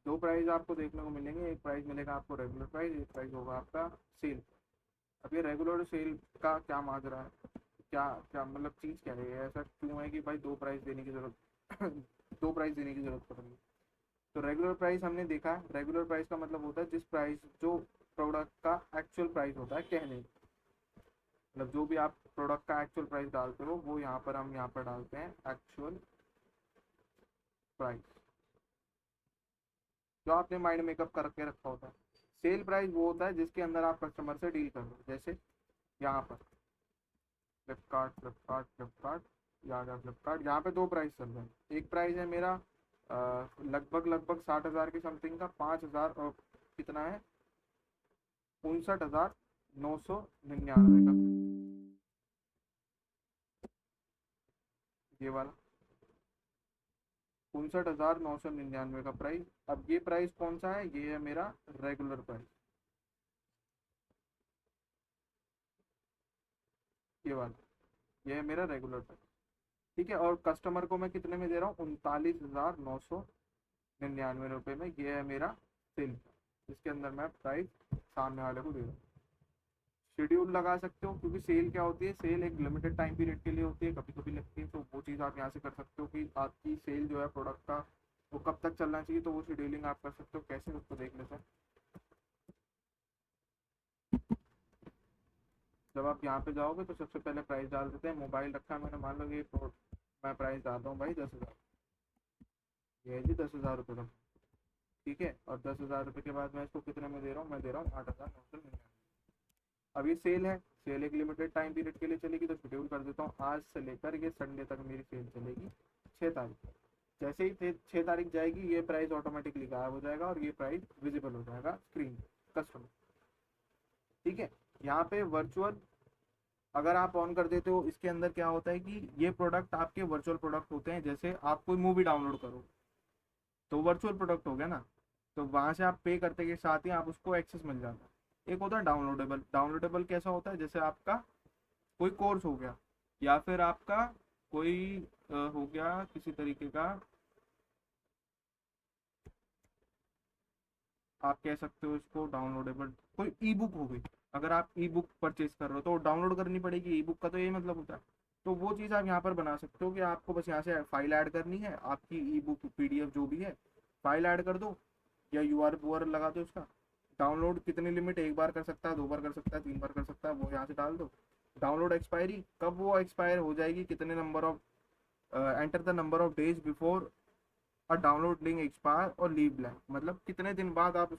दो प्राइस आपको देखने को मिलेंगे, एक प्राइस मिलेगा आपको रेगुलर प्राइस, एक प्राइस होगा आपका सेल। अब ये रेगुलर और सेल का क्या माजरा है, क्या क्या मतलब चीज़ क्या है, ये ऐसा क्यों है कि भाई दो प्राइस देने की जरूरत दो प्राइस देने की जरूरत पड़ रही है। तो रेगुलर प्राइस हमने देखा है, रेगुलर प्राइस का मतलब होता है जिस प्राइस जो प्रोडक्ट का एक्चुअल प्राइस होता है कहने, मतलब जो भी आप प्रोडक्ट का एक्चुअल प्राइस डालते हो वो यहाँ पर हम यहाँ पर डालते हैं एक्चुअल प्राइस, जो आपने माइंड मेकअप करके रखा होता है। सेल प्राइस वो होता है जिसके अंदर आप कस्टमर से डील कर रहे हो, जैसे यहाँ पर फ्लिपकार्ट फ्लिपकार्ट फ्लिपकार्ट, यहाँ का फ्लिपकार्ट, यहाँ पे दो प्राइस चल रहे हैं। एक प्राइस है मेरा लगभग लगभग 60,000 के समथिंग का, 5,000 और कितना है 59,999 का, ये वाला 59,999 का प्राइस। अब ये प्राइस कौन सा है, ये है मेरा रेगुलर प्राइस, ये वाला, ये है मेरा रेगुलर प्राइस। ठीक है, और कस्टमर को मैं कितने में दे रहा हूँ, 39,999 में, ये है मेरा सेल, इसके अंदर मैं प्राइस सामने वाले को दे रहा हूँ। शेड्यूल लगा सकते हो, क्योंकि सेल क्या होती है, सेल एक लिमिटेड टाइम पीरियड के लिए होती है, कभी कभी लगती है, तो वो चीज़ आप यहाँ से कर सकते हो कि आपकी सेल जो है प्रोडक्ट का वो कब तक चलना चाहिए, तो वो शेड्यूलिंग आप कर सकते हो। कैसे, उसको देख लेते हैं। जब आप यहाँ पे जाओगे तो सबसे पहले प्राइस डाल देते हैं। मोबाइल रखा है मैंने, मान लो ये मैं प्राइस डालता हूँ भाई 10,000, ये है जी 10,000 रुपये का। ठीक है, और 10,000 रुपये के बाद मैं इसको कितने में दे रहा हूँ, मैं दे रहा हूँ 8,999। अब ये सेल है, सेल एक लिमिटेड टाइम पीरियड के लिए चलेगी, तो शेड्यूल कर देता हूँ आज से लेकर ये संडे तक मेरी सेल चलेगी 6 तारीख। जैसे ही 6 तारीख जाएगी ये प्राइस ऑटोमेटिकली गायब हो जाएगा और ये प्राइस विजिबल हो जाएगा स्क्रीन कस्टमर। ठीक है, यहाँ पे वर्चुअल अगर आप ऑन कर देते हो, इसके अंदर क्या होता है कि ये प्रोडक्ट आपके वर्चुअल प्रोडक्ट होते हैं। जैसे आप कोई मूवी डाउनलोड करो तो वर्चुअल प्रोडक्ट हो गया ना, तो वहाँ से आप पे करते के साथ ही आप उसको एक्सेस मिल जाता है। एक होता है डाउनलोडेबल। डाउनलोडेबल कैसा होता है, जैसे आपका कोई कोर्स हो गया या फिर आपका कोई हो गया किसी तरीके का, आप कह सकते हो इसको डाउनलोडेबल, कोई ई बुक हो गई। अगर आप ई बुक परचेज कर रहे हो तो डाउनलोड करनी पड़ेगी, ई बुक का तो यही मतलब होता है। तो वो चीज़ आप यहाँ पर बना सकते हो कि आपको बस यहाँ से फाइल ऐड करनी है, आपकी ई बुक PDF जो भी है फाइल ऐड कर दो, या URL लगा दो उसका। डाउनलोड कितनी लिमिट, एक बार कर सकता है, 2 बार कर सकता है, 3 बार कर सकता है, वो यहाँ से डाल दो। डाउनलोड एक्सपायरी, कब वो एक्सपायर हो जाएगी, कितने number of, enter the number of days before a download link expire और लीव ब्लैंक, मतलब कितने दिन बाद आप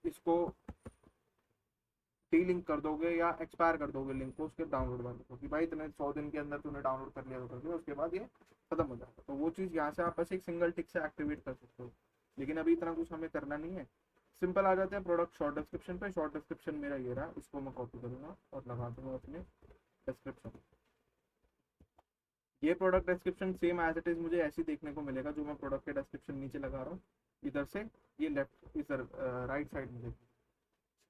इसको डी लिंक कर दोगे या एक्सपायर कर दोगे लिंक को उसके डाउनलोड वाले को, कि भाई इतने 100 दिन के अंदर तूने डाउनलोड कर लिया तो कर दिया, उसके बाद ये खत्म हो जाएगा। तो वो चीज़ यहाँ से आप बस एक सिंगल टिक से एक्टिवेट कर सकते हो, लेकिन अभी इतना कुछ हमें करना नहीं है। सिंपल आ जाते हैं प्रोडक्ट शॉर्ट डिस्क्रिप्शन पे। शॉर्ट डिस्क्रिप्शन मेरा ये रहा, इसको मैं कॉपी करूँगा और लगा दूंगा अपने डिस्क्रिप्शन। ये product description same as it is मुझे ऐसे देखने को मिलेगा, जो मैं प्रोडक्ट के डिस्क्रिप्शन नीचे लगा रहा हूँ इधर से, ये लेफ्ट इधर राइट साइड में देखिए।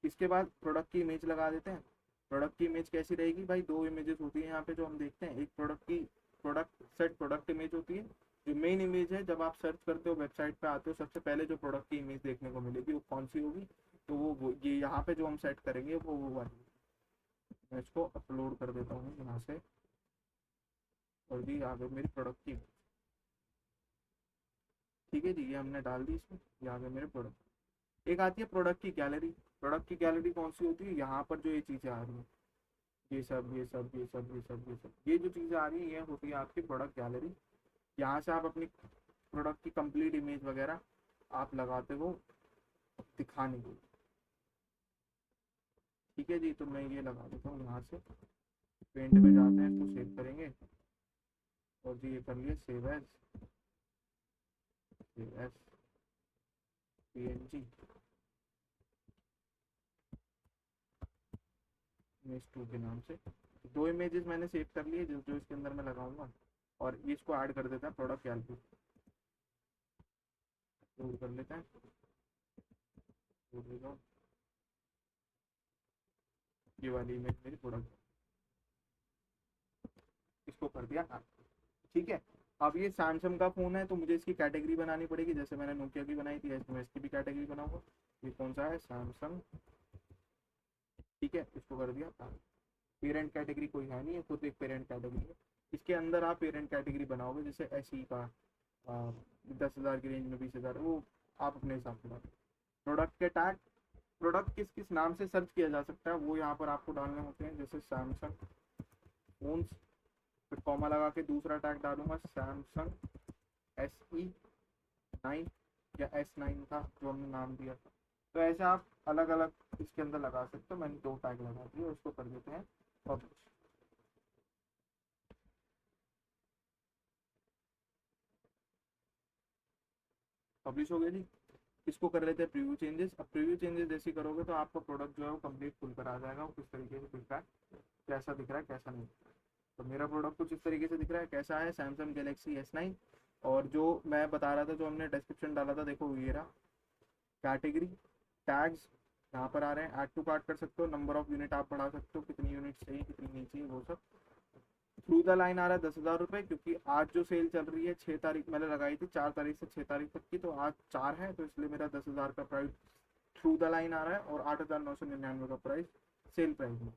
इसके बाद प्रोडक्ट की इमेज लगा देते हैं। प्रोडक्ट की इमेज कैसी रहेगी भाई, दो इमेजेस होती है यहाँ पे जो हम देखते हैं। एक प्रोडक्ट सेट प्रोडक्ट इमेज होती है, जो मेन इमेज है। जब आप सर्च करते हो वेबसाइट पे आते हो, सबसे पहले जो प्रोडक्ट की इमेज देखने को मिलेगी वो कौन सी होगी, तो वो ये यहाँ पे जो हम सेट करेंगे वो वाली। मैं इसको अपलोड कर देता हूँ यहाँ से, और जी आ गई मेरी प्रोडक्ट की। ठीक है जी, ये हमने डाल दी इसमें, ये आ गए मेरे प्रोडक्ट। एक आती है प्रोडक्ट की गैलरी। प्रोडक्ट की गैलरी कौन सी होती है, यहाँ पर जो ये चीज़ें आ रही हैं, ये सब ये सब ये सब ये सब ये सब ये जो चीज़ें आ रही हैं, ये होती है आपकी प्रोडक्ट गैलरी। यहाँ से आप अपनी प्रोडक्ट की कंप्लीट इमेज वगैरह आप लगाते हो दिखाने के लिए। ठीक है जी, तो मैं ये लगा देता हूँ यहाँ से। पेंट में जाते हैं, इसको सेव करेंगे, और जी ये कर लिए सेव एज PNG इमेज 2 के नाम से। तो दो इमेजेस मैंने सेव कर लिए जो इसके अंदर मैं लगाऊंगा, और ये इसको ऐड कर देता है प्रोडक्ट गैलरी। लोड कर लेते हैं, ये वाली इमेज मेरी प्रोडक्ट, इसको कर दिया ऐड। ठीक है, अब ये सैमसंग का फ़ोन है तो मुझे इसकी कैटेगरी बनानी पड़ेगी, जैसे मैंने नोकिया की बनाई थी ऐसे मैं इसकी भी कैटेगरी बनाऊंगा। ये कौन सा है, सैमसंग। ठीक है, इसको कर दिया। पेरेंट कैटेगरी कोई है नहीं है, खुद एक पेरेंट कैटेगरी है। इसके अंदर आप पेरेंट कैटेगरी बनाओगे, जैसे SE का 10,000 की रेंज में 20,000, वो आप अपने हिसाब से डालो। प्रोडक्ट के टैग, प्रोडक्ट किस किस नाम से सर्च किया जा सकता है वो यहाँ पर आपको डालने होते हैं, जैसे सैमसंग फोन्स, फिर कॉमा लगा के दूसरा टैग डालूंगा सैमसंग SE9 या S9 था जो हमने नाम दिया था। तो ऐसे आप अलग अलग इसके अंदर लगा सकते हो। मैंने दो टैग लगा दिए, उसको कर देते हैं पब्लिश। पब्लिश हो गया जी। इसको कर लेते हैं प्रीव्यू चेंजेस। अब प्रीव्यू चेंजेस जैसे करोगे तो आपका प्रोडक्ट जो है वो कंप्लीट खुल कर आ जाएगा, वो किस तरीके से दिख रहा है, कैसा दिख रहा है कैसा नहीं। तो मेरा प्रोडक्ट कुछ इस तरीके से दिख रहा है, कैसा है, सैमसंग गैलेक्सी S9। और जो मैं बता रहा था, जो हमने डिस्क्रिप्शन डाला था, देखो ये रहा कैटेगरी। टैग्स यहाँ पर आ रहे हैं, ऐड टू कार्ट कर सकते हो, नंबर ऑफ यूनिट आप बढ़ा सकते हो, कितनी यूनिट चाहिए कितनी नहीं चाहिए वो सब। थ्रू द लाइन आ रहा है 10,000 रुपये, क्योंकि आज जो सेल चल रही है 6 तारीख मैंने लगाई थी, 4 तारीख से 6 तारीख तक की, तो आज 4 है तो इसलिए मेरा 10,000 का प्राइस थ्रू द लाइन आ रहा है, और 8,999 का प्राइस सेल प्राइस में।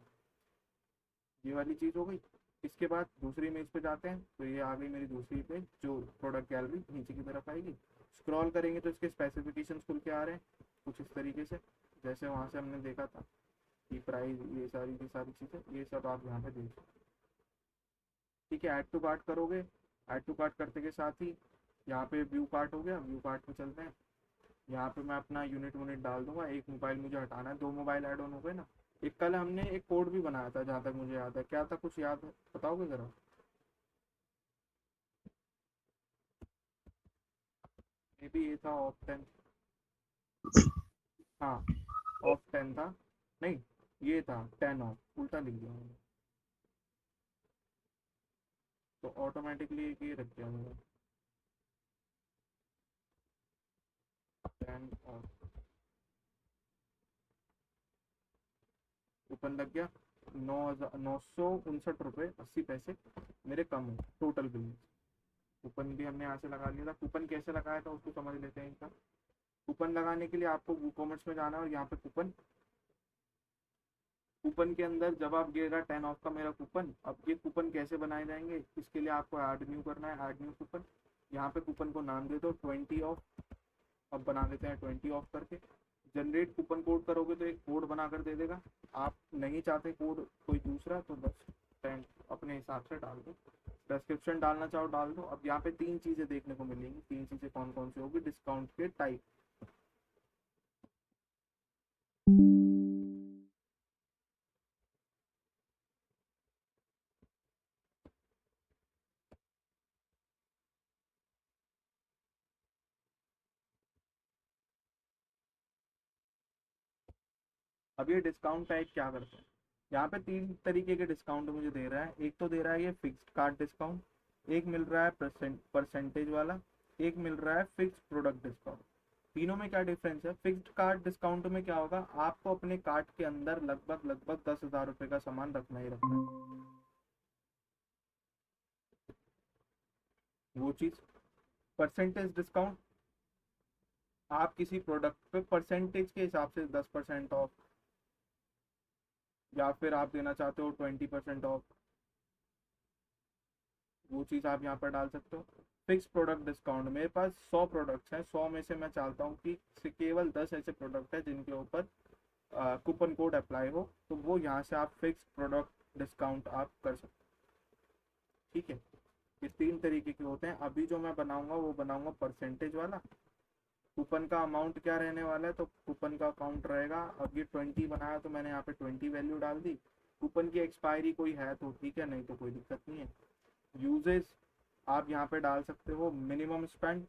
ये वाली चीज़ हो गई। इसके बाद दूसरी इमेज पे जाते हैं, तो ये आ गई मेरी दूसरी पेज, जो प्रोडक्ट गैलरी नीचे की तरफ आएगी। स्क्रॉल करेंगे तो इसके स्पेसिफिकेशंस खुल के आ रहे हैं कुछ इस तरीके से, जैसे वहाँ से हमने देखा था कि प्राइस, ये सारी की सारी चीज़ें, ये सब आप यहाँ पे देख सकते। ठीक है, ऐड टू कार्ट करोगे, ऐड टू कार्ट करते के साथ ही यहाँ पे व्यू कार्ट हो गया। व्यू कार्ट में चलते हैं, यहाँ पे मैं अपना यूनिट डाल दूंगा। एक मोबाइल मुझे हटाना है, दो मोबाइल ऐड ऑन हो गए ना। एक कल हमने एक कोड भी बनाया था, जहाँ तक मुझे याद है, क्या था कुछ याद है, बताओगे ज़रा। मे बी ये था ऑफ 10, हाँ ऑफ 10 था, नहीं ये था 10 ऑफ, उल्टा लिख दिया मैंने, तो ऑटोमेटिकली ये रख दिया मैंने 10 ऑफ। कूपन लग गया, 9,959.80 मेरे कम हो टोटल बिल में। कूपन भी हमने यहाँ से लगा लिया था। कूपन कैसे लगाया था उसको समझ लेते हैं इनका। कूपन लगाने के लिए आपको वूकॉमर्स में जाना है, और यहाँ पे कूपन, कूपन के अंदर जब आप गिरेगा 10 ऑफ का मेरा कूपन। अब ये कूपन कैसे बनाए जाएंगे, इसके लिए आपको ऐड न्यू करना है, ऐड न्यू कूपन। यहाँ पे कूपन को नाम दे दो 20 ऑफ, अब बना देते हैं 20 ऑफ करके। जनरेट कूपन कोड करोगे तो एक कोड बना कर दे देगा। आप नहीं चाहते कोड कोई दूसरा तो बस अपने हिसाब से डाल दो, डिस्क्रिप्शन डालना चाहो डाल दो। अब यहाँ पे 3 चीज़ें देखने को मिलेंगी। 3 चीज़ें कौन कौन सी होगी? डिस्काउंट के टाइप, अब ये डिस्काउंट टाइप क्या करते हैं? यहाँ पे 3 तरीके के डिस्काउंट मुझे दे रहा है। एक तो दे रहा है ये फिक्स्ड कार्ड डिस्काउंट, एक मिल रहा है परसेंटेज वाला, एक मिल रहा है फिक्स्ड प्रोडक्ट डिस्काउंट। तीनों में क्या डिफरेंस है? फिक्स्ड कार्ड डिस्काउंट में क्या होगा, आपको अपने कार्ट के अंदर लगभग लगभग 10,000 रुपये का सामान रखना ही रखना है, वो चीज़। परसेंटेज डिस्काउंट, आप किसी प्रोडक्ट पे परसेंटेज के हिसाब से 10% ऑफ, या फिर आप देना चाहते हो 20% ऑफ, वो चीज़ आप यहाँ पर डाल सकते हो। फिक्स प्रोडक्ट डिस्काउंट, मेरे पास 100 प्रोडक्ट्स हैं, 100 में से मैं चाहता हूँ कि केवल 10 ऐसे प्रोडक्ट हैं जिनके ऊपर कूपन कोड अप्लाई हो, तो वो यहाँ से आप फिक्स प्रोडक्ट डिस्काउंट आप कर सकते हो। ठीक है, ये 3 तरीके के होते हैं। अभी जो मैं बनाऊंगा वो बनाऊंगा परसेंटेज वाला। कूपन का अमाउंट क्या रहने वाला है, तो कूपन का अकाउंट रहेगा, अब ये 20 बनाया तो मैंने यहाँ पे 20 वैल्यू डाल दी। कूपन की एक्सपायरी कोई है तो ठीक है, नहीं तो कोई दिक्कत नहीं है। यूजेज आप यहाँ पे डाल सकते हो मिनिमम स्पेंड,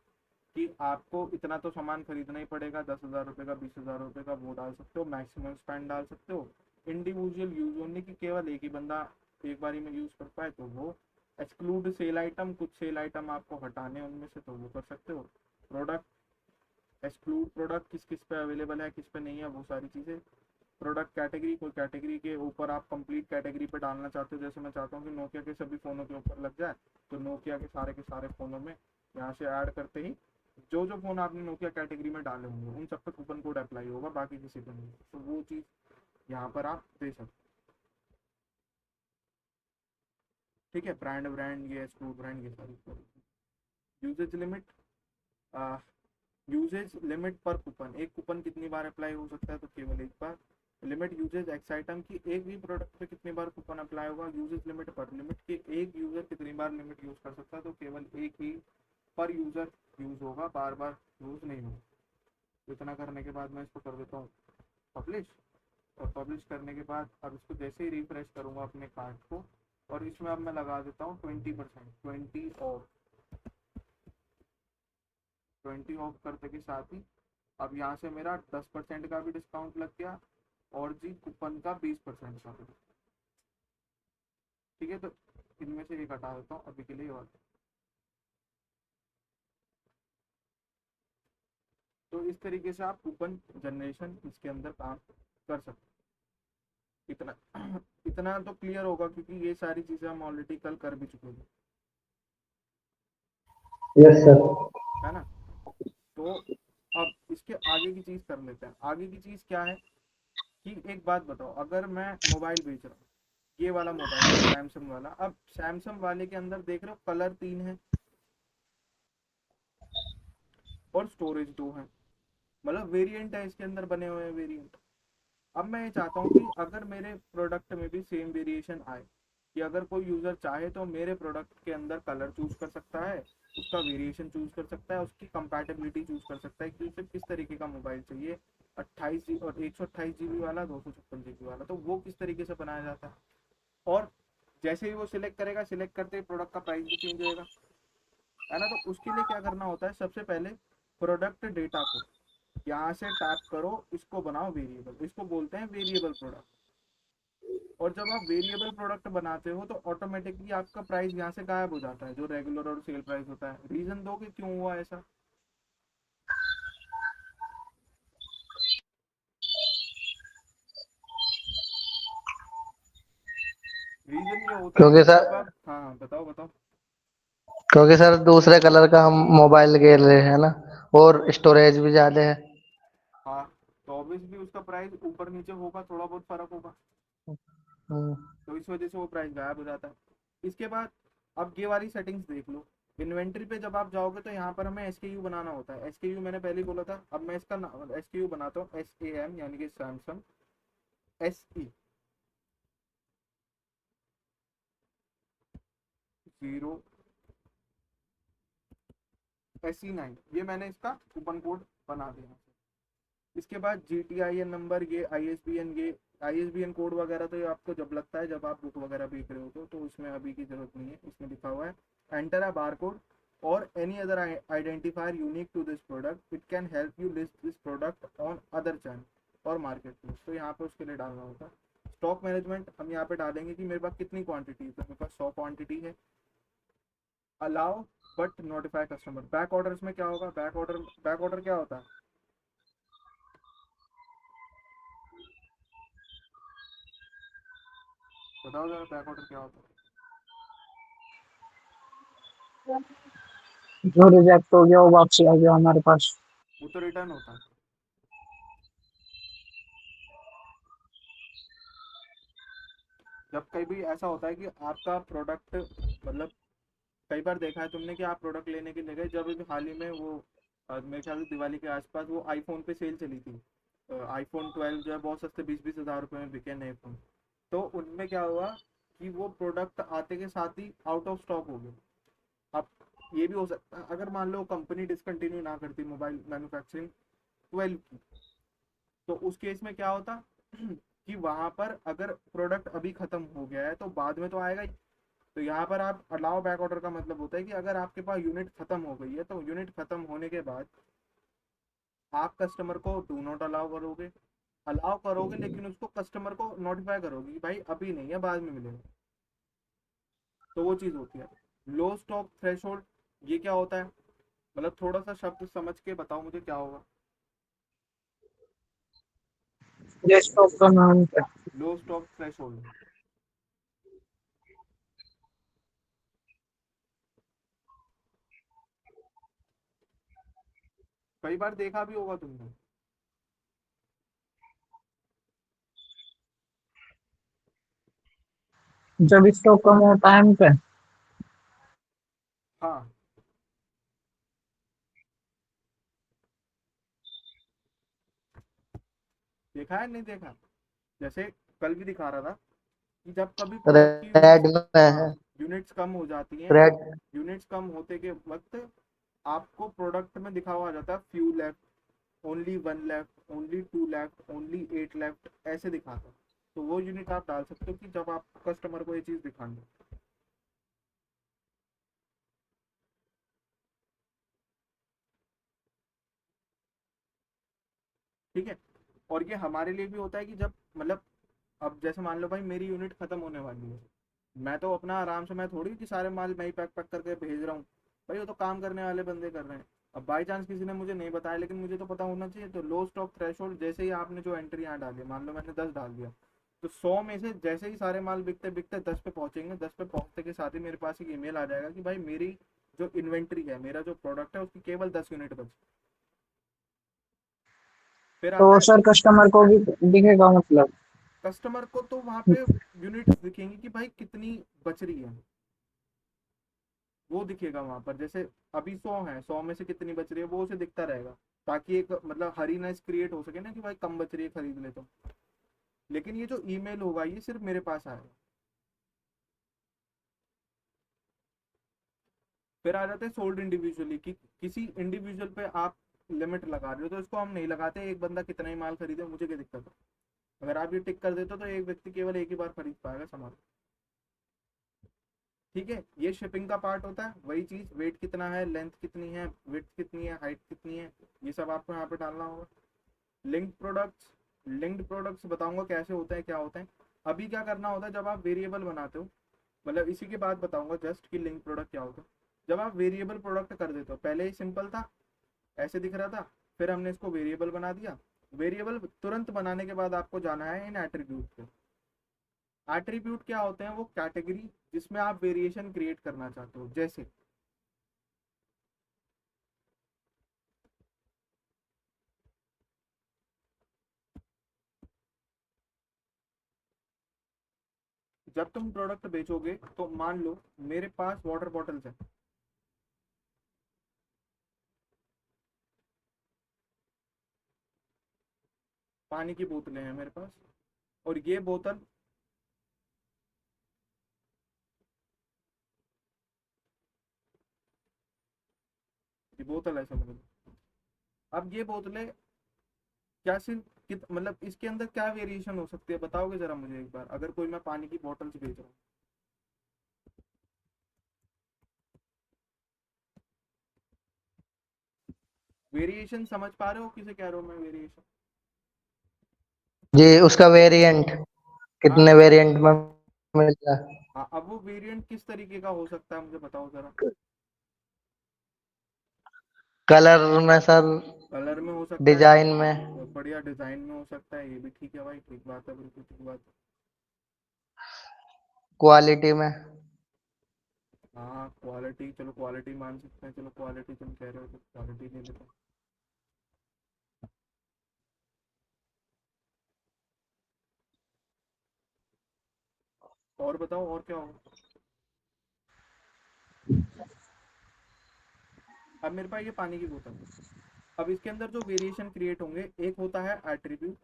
कि आपको इतना तो सामान खरीदना ही पड़ेगा, 10,000 रुपये का, 20,000 रुपये का, वो डाल सकते हो। मैक्सिमम स्पेंड डाल सकते हो। इंडिविजुअल यूज ओनली, कि केवल एक ही बंदा एक बारी में यूज कर पाए, तो वो। एक्सक्लूड सेल आइटम, कुछ सेल आइटम आपको हटाने उनमें से, तो वो कर सकते हो। प्रोडक्ट एक्सक्लूड, प्रोडक्ट किस किस पे अवेलेबल है किस पे नहीं है, वो सारी चीज़ें। प्रोडक्ट कैटेगरी, कोई कैटेगरी के ऊपर आप कंप्लीट कैटेगरी पे डालना चाहते हो, जैसे मैं चाहता हूँ कि नोकिया के सभी फ़ोनों के ऊपर लग जाए, तो नोकिया के सारे फ़ोनों में यहाँ से ऐड करते ही जो जो फ़ोन आपने नोकिया कैटेगरी में डाले होंगे उन सब पे कूपन कोड अप्लाई होगा, बाकी किसी पे नहीं। तो वो चीज़ यहाँ पर आप दे सकते हो। ठीक है, ब्रांड ब्रांड ये स्क्रू ब्रांड ये सारी। यूजेज लिमिट, यूजेज लिमिट पर कूपन, एक कूपन कितनी बार अप्लाई हो सकता है, तो केवल एक बार। लिमिट यूजेज एक्स आइटम की, एक भी प्रोडक्ट पे कितनी बार कूपन अप्लाई होगा। यूजेज लिमिट पर, लिमिट की एक यूजर कितनी बार लिमिट यूज कर सकता है, तो केवल एक ही पर यूजर यूज होगा, बार बार यूज नहीं होगा। तो इतना करने के बाद मैं इसको कर देता हूँ पब्लिश। और पब्लिश करने के बाद अब इसको जैसे ही रिफ्रेश करूँगा अपने कार्ड को, और इसमें अब मैं लगा देता हूँ 20%, 20 ऑफ करते के साथ ही अब यहाँ से मेरा 10% का भी डिस्काउंट लग गया, और जी कूपन का 20% का भी। ठीक है, तो इनमें से एक हटा देता हूँ अभी के लिए और। तो इस तरीके से आप कूपन जनरेशन इसके अंदर काम कर सकते हैं। इतना इतना तो क्लियर होगा, क्योंकि ये सारी चीज़ें हम ऑलरेडी कल कर भी चुके हैं, यस सर। है ना। तो अब इसके आगे की चीज़ कर लेते हैं। आगे की चीज़ क्या है कि एक बात बताओ, अगर मैं मोबाइल बेच रहा हूँ, ये वाला मोबाइल है सैमसंग वाला, अब सैमसंग वाले के अंदर देख रहे हो कलर 3 है और स्टोरेज 2 है, मतलब वेरिएंट है इसके अंदर बने हुए हैं वेरिएंट। अब मैं ये चाहता हूँ कि अगर मेरे प्रोडक्ट में भी सेम वेरिएशन आए, कि अगर कोई यूज़र चाहे तो मेरे प्रोडक्ट के अंदर कलर चूज कर सकता है, उसका वेरिएशन चूज कर सकता है, उसकी कंपैटिबिलिटी चूज कर सकता है कि उसे किस तरीके का मोबाइल चाहिए, 28 और 128 GB वाला, 256 GB वाला, तो वो किस तरीके से बनाया जाता है। और जैसे ही वो सिलेक्ट करेगा, सिलेक्ट करते ही प्रोडक्ट का प्राइस भी चेंज होएगा, है ना। तो उसके लिए क्या करना होता है, सबसे पहले प्रोडक्ट डेटा को यहाँ से टैप करो, इसको बनाओ वेरिएबल, इसको बोलते हैं वेरिएबल प्रोडक्ट। और जब आप वेरिएबल प्रोडक्ट बनाते हो तो ऑटोमेटिकली आपका प्राइस यहाँ से गायब हो जाता है, जो रेगुलर और सेल प्राइस होता है। रीजन दो कि क्यों हुआ ऐसा। रीजन ये होता है क्योंकि कि सर जब आप, हाँ हाँ बताओ बताओ। क्योंकि सर दूसरे कलर का हम मोबाइल ले रहे हैं ना, और स्टोरेज भी ज्यादा है। हाँ, तो ऑब्वियसली उसका प्राइस ऊपर नीचे होगा, थोड़ा बहुत फर्क होगा, हम्म, तो इस वजह से वो प्राइस गायब हो जाता है। इसके बाद अब ये वाली सेटिंग्स देख लो, इन्वेंट्री पे जब आप जाओगे तो यहाँ पर हमें एसकेयू बनाना होता है। एसकेयू मैंने पहले ही बोला था, अब मैं इसका एसकेयू बनाता हूँ, SAM यानी कि सैमसंग SE 0 SE9, ये मैंने इसका कूपन कोड बना दिया। इसके बाद GTIN नंबर, ये ISBN कोड वगैरह तो ये आपको जब लगता है जब आप बुक वगैरह बेच रहे हो तो उसमें अभी की जरूरत नहीं है। इसमें लिखा हुआ है एंटर अ बार कोड और any other identifier unique to this product, it can help you list this product on other channel और मार्केट प्लेस। तो यहाँ पे उसके लिए डालना होता है। स्टॉक मैनेजमेंट हम यहाँ पे डालेंगे कि मेरे पास कितनी क्वांटिटी है, तो मेरे पास 100 क्वांटिटी है। Allow but notify customer. Back orders में क्या होगा, बैक ऑर्डर क्या होता है? बताओ जरा, बैक ऑर्डर क्या होता है? जो रिजेक्ट हो गया वो वापसी आ गया हमारे पास। वो तो रिटर्न होता है। जब कभी भी ऐसा होता है कि आपका प्रोडक्ट, मतलब कई बार देखा है तुमने कि आप प्रोडक्ट लेने के लिए गए, जब अभी हाल ही में वो मेरे ख्याल से दिवाली के आसपास वो आईफोन पे सेल चली थी। आईफोन 12 जो है बहुत सस्ते 20-20 हज़ार रुपये में बिके नए फोन। तो उनमें क्या हुआ कि वो प्रोडक्ट आते के साथ ही आउट ऑफ स्टॉक हो गए। अब ये भी हो सकता है अगर मान लो कंपनी डिसकंटिन्यू ना करती मोबाइल मैन्युफैक्चरिंग 12 की, तो उस केस में क्या होता कि वहां पर अगर प्रोडक्ट अभी खत्म हो गया है तो बाद में तो आएगा ही। तो यहाँ पर आप अलाउ बैक ऑर्डर का मतलब होता है कि अगर आपके पास यूनिट खत्म हो गई है तो यूनिट खत्म होने के बाद आप कस्टमर को डू नॉट अलाउ करोगे, अलाउ करोगे लेकिन उसको कस्टमर को नोटिफाई करोगे कि भाई अभी नहीं है, बाद में मिलेगा। तो वो चीज़ होती है। लो स्टॉक थ्रेशोल्ड, ये क्या होता है? मतलब थोड़ा सा शब्द समझ के बताओ मुझे क्या होगा। ये स्टॉक का नाम क्या? लो स्टॉक थ्रेशोल्ड, कई बार देखा भी होगा तुमने। जब स्टॉक कम हो टाइम पे। हाँ, देखा है नहीं देखा? जैसे कल भी दिखा रहा था कि जब कभी प्रोडक्ट की यूनिट्स, रेड में हाँ, है। यूनिट्स कम हो जाती हैं, रेड। यूनिट्स कम होते के वक्त आपको प्रोडक्ट में दिखा हुआ आ जाता है few left, only 1 left, only 2 left, only 8 left, ऐसे दिखाता है। तो वो यूनिट आप डाल सकते हो कि जब आप कस्टमर को ये चीज़ दिखानी है। ठीक है। और ये हमारे लिए भी होता है कि जब मतलब, अब जैसे मान लो भाई मेरी यूनिट खत्म होने वाली है, मैं तो अपना आराम से, मैं थोड़ी कि सारे माल मैं ही पैक पैक करके भेज रहा हूँ। भाई वो तो काम करने वाले बंदे कर रहे हैं। अब बाई चांस किसी ने मुझे नहीं बताया लेकिन मुझे तो पता होना चाहिए। तो लो स्टॉक थ्रेशोल्ड, जैसे ही आपने जो एंट्री यहाँ डाली, मान लो मैंने 10 डाल दिया, तो 100 में से जैसे ही सारे माल बिकते बिकते 10 पे पहुंचेंगे, 10 पे पहुंचते के साथ ही मेरे पास एक ईमेल आ जाएगा कि भाई मेरी जो इन्वेंट्री है, मेरा जो प्रोडक्ट है उसकी केवल 10 यूनिट बची। फिर तो आता है, सर कस्टमर को भी दिखेगा मतलब? कस्टमर को तो वहां पे यूनिट्स दिखेंगी कि भाई कितनी बच रही है, वो दिखेगा वहां पर। जैसे अभी 100 है, 100 में से कितनी बच रही है वो उसे दिखता रहेगा, ताकि एक मतलब हरीनेस क्रिएट हो सके ना कि भाई कम बच रही है, खरीद ले तो। लेकिन ये जो ईमेल होगा ये सिर्फ मेरे पास आएगा। फिर आ जाते हैं सोल्ड इंडिविजुअली, कि किसी इंडिविजुअल पे आप लिमिट लगा रहे हो, तो इसको हम नहीं लगाते, एक बंदा कितना ही माल खरीदे मुझे क्या दिक्कत है। अगर आप ये टिक कर देते हो तो एक व्यक्ति केवल एक ही बार खरीद पाएगा सामान। ठीक है, ये शिपिंग का पार्ट होता है। वही चीज, वेट कितना है, लेंथ कितनी है, विड्थ कितनी है, हाइट कितनी है, ये सब आपको यहाँ पे डालना होगा। लिंक्ड प्रोडक्ट्स बताऊंगा कैसे होते हैं, क्या होते हैं। अभी क्या करना होता है जब आप वेरिएबल बनाते हो, मतलब इसी के बाद बताऊंगा जस्ट कि लिंक प्रोडक्ट क्या होता है। जब आप वेरिएबल प्रोडक्ट कर देते हो, पहले ही सिंपल था, ऐसे दिख रहा था, फिर हमने इसको वेरिएबल बना दिया। वेरिएबल तुरंत बनाने के बाद आपको जाना है इन एट्रीब्यूट पे। एट्रीब्यूट क्या होते हैं? वो कैटेगरी जिसमें आप वेरिएशन क्रिएट करना चाहते हो। जैसे जब तुम प्रोडक्ट बेचोगे तो मान लो मेरे पास वाटर बॉटल्स है, पानी की बोतलें हैं मेरे पास, और ये बोतल ये बोतल है, समझ लो। अब ये बोतलें क्या सिर्फ मतलब इसके अंदर क्या वेरिएशन हो सकती है, बताओगे जरा मुझे एक बार, अगर कोई मैं पानी की बोतल्स बेच रहा हूँ। वेरिएशन समझ पा रहे हो किसे कह रहा हूँ मैं, वेरिएशन? जी, उसका वेरिएंट हाँ कितने वेरिएंट में मिलता है? हाँ, अब वो वेरिएंट किस तरीके का हो सकता है मुझे बताओ जरा। कलर में सर, कलर में हो सकता है, डिजाइन में, बहुत बढ़िया, डिजाइन में हो सकता है, ये भी ठीक है भाई, ठीक बात है, बिल्कुल ठीक बात है। क्वालिटी में। हाँ क्वालिटी, चलो क्वालिटी मान सकते हैं, चलो क्वालिटी तुम कह रहे हो तो क्वालिटी ले लेते हैं। और बताओ और क्या होगा। अब मेरे पास ये पानी की बोतल है, अब इसके अंदर जो वेरिएशन क्रिएट होंगे, एक होता है एट्रीब्यूट,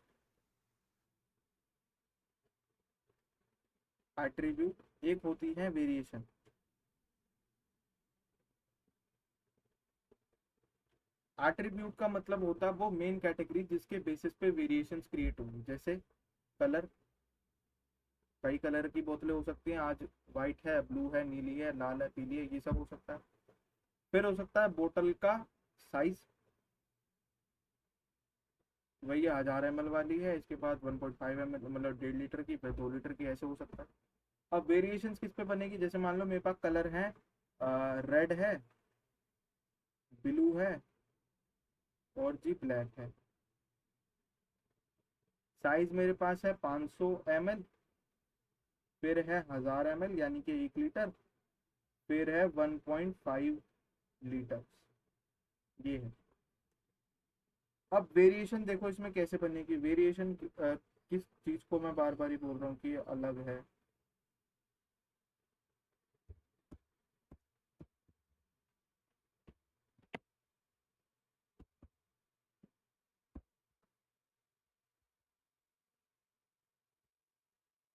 एट्रीब्यूट एक होती है वेरिएशन। एट्रीब्यूट का मतलब होता है वो मेन कैटेगरी जिसके बेसिस पे वेरिएशंस क्रिएट होंगी, जैसे कलर, कई कलर की बोतलें हो सकती हैं आज, वाइट है, ब्लू है, नीली है, लाल है, पीली है, ये सब हो सकता है। फिर हो सकता है बोतल का साइज, वही 1000 ml वाली है, इसके बाद 1.5 ml मतलब 1.5 लीटर की, फिर 2 लीटर की, ऐसे हो सकता है। अब वेरिएशंस किस पे बनेगी, जैसे मान लो मेरे पास कलर है, रेड है, ब्लू है, और जी ब्लैक है। साइज मेरे पास है 500 ml, फिर है 1000 ml यानी कि 1 लीटर, फिर है 1.5 लीटर, ये है। अब वेरिएशन देखो इसमें कैसे बनेगी, वेरिएशन किस चीज को मैं बार बार ही बोल रहा हूँ कि ये अलग है।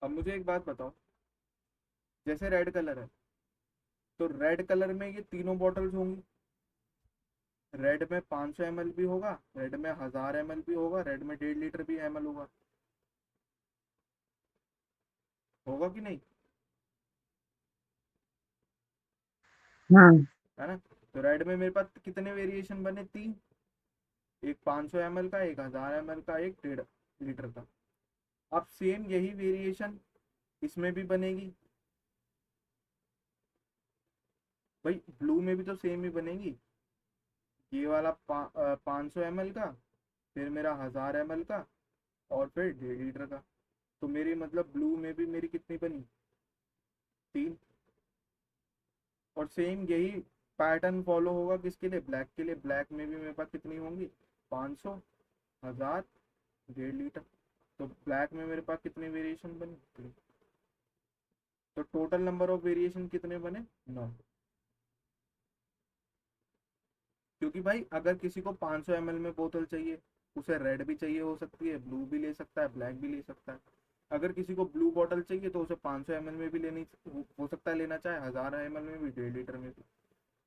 अब मुझे एक बात बताओ, जैसे रेड कलर है, तो रेड कलर में ये तीनों बॉटल्स होंगी, रेड में 500 ml भी होगा, रेड में 1000 ml भी होगा, रेड में 1.5 लीटर भी ml होगा, होगा कि नहीं, हाँ। है ना? तो रेड में मेरे पास कितने वेरिएशन बने, तीन, एक 500 ml का, एक 1000 ml का, एक 1.5 लीटर का। अब सेम यही वेरिएशन इसमें भी बनेगी, भाई ब्लू में भी तो सेम ही बनेगी, ये वाला 500 ml का, फिर मेरा 1000 ml का, और फिर 1.5 लीटर का। तो मेरी मतलब ब्लू में भी मेरी कितनी बनी, तीन। और सेम यही पैटर्न फॉलो होगा किसके लिए, ब्लैक के लिए, ब्लैक में भी मेरे पास कितनी होंगी, 500, 1000, 1.5 लीटर। तो ब्लैक में मेरे पास कितने वेरिएशन बने, तीन। तो टोटल नंबर ऑफ वेरिएशन कितने बने, 9। क्योंकि भाई अगर किसी को 500 ml में बोतल चाहिए, उसे रेड भी चाहिए हो सकती है, ब्लू भी ले सकता है, ब्लैक भी ले सकता है। अगर किसी को ब्लू बॉटल चाहिए तो उसे 500 ml में भी लेनी हो सकता है, लेना चाहे 1000 ml में भी, 1.5 लीटर में भी।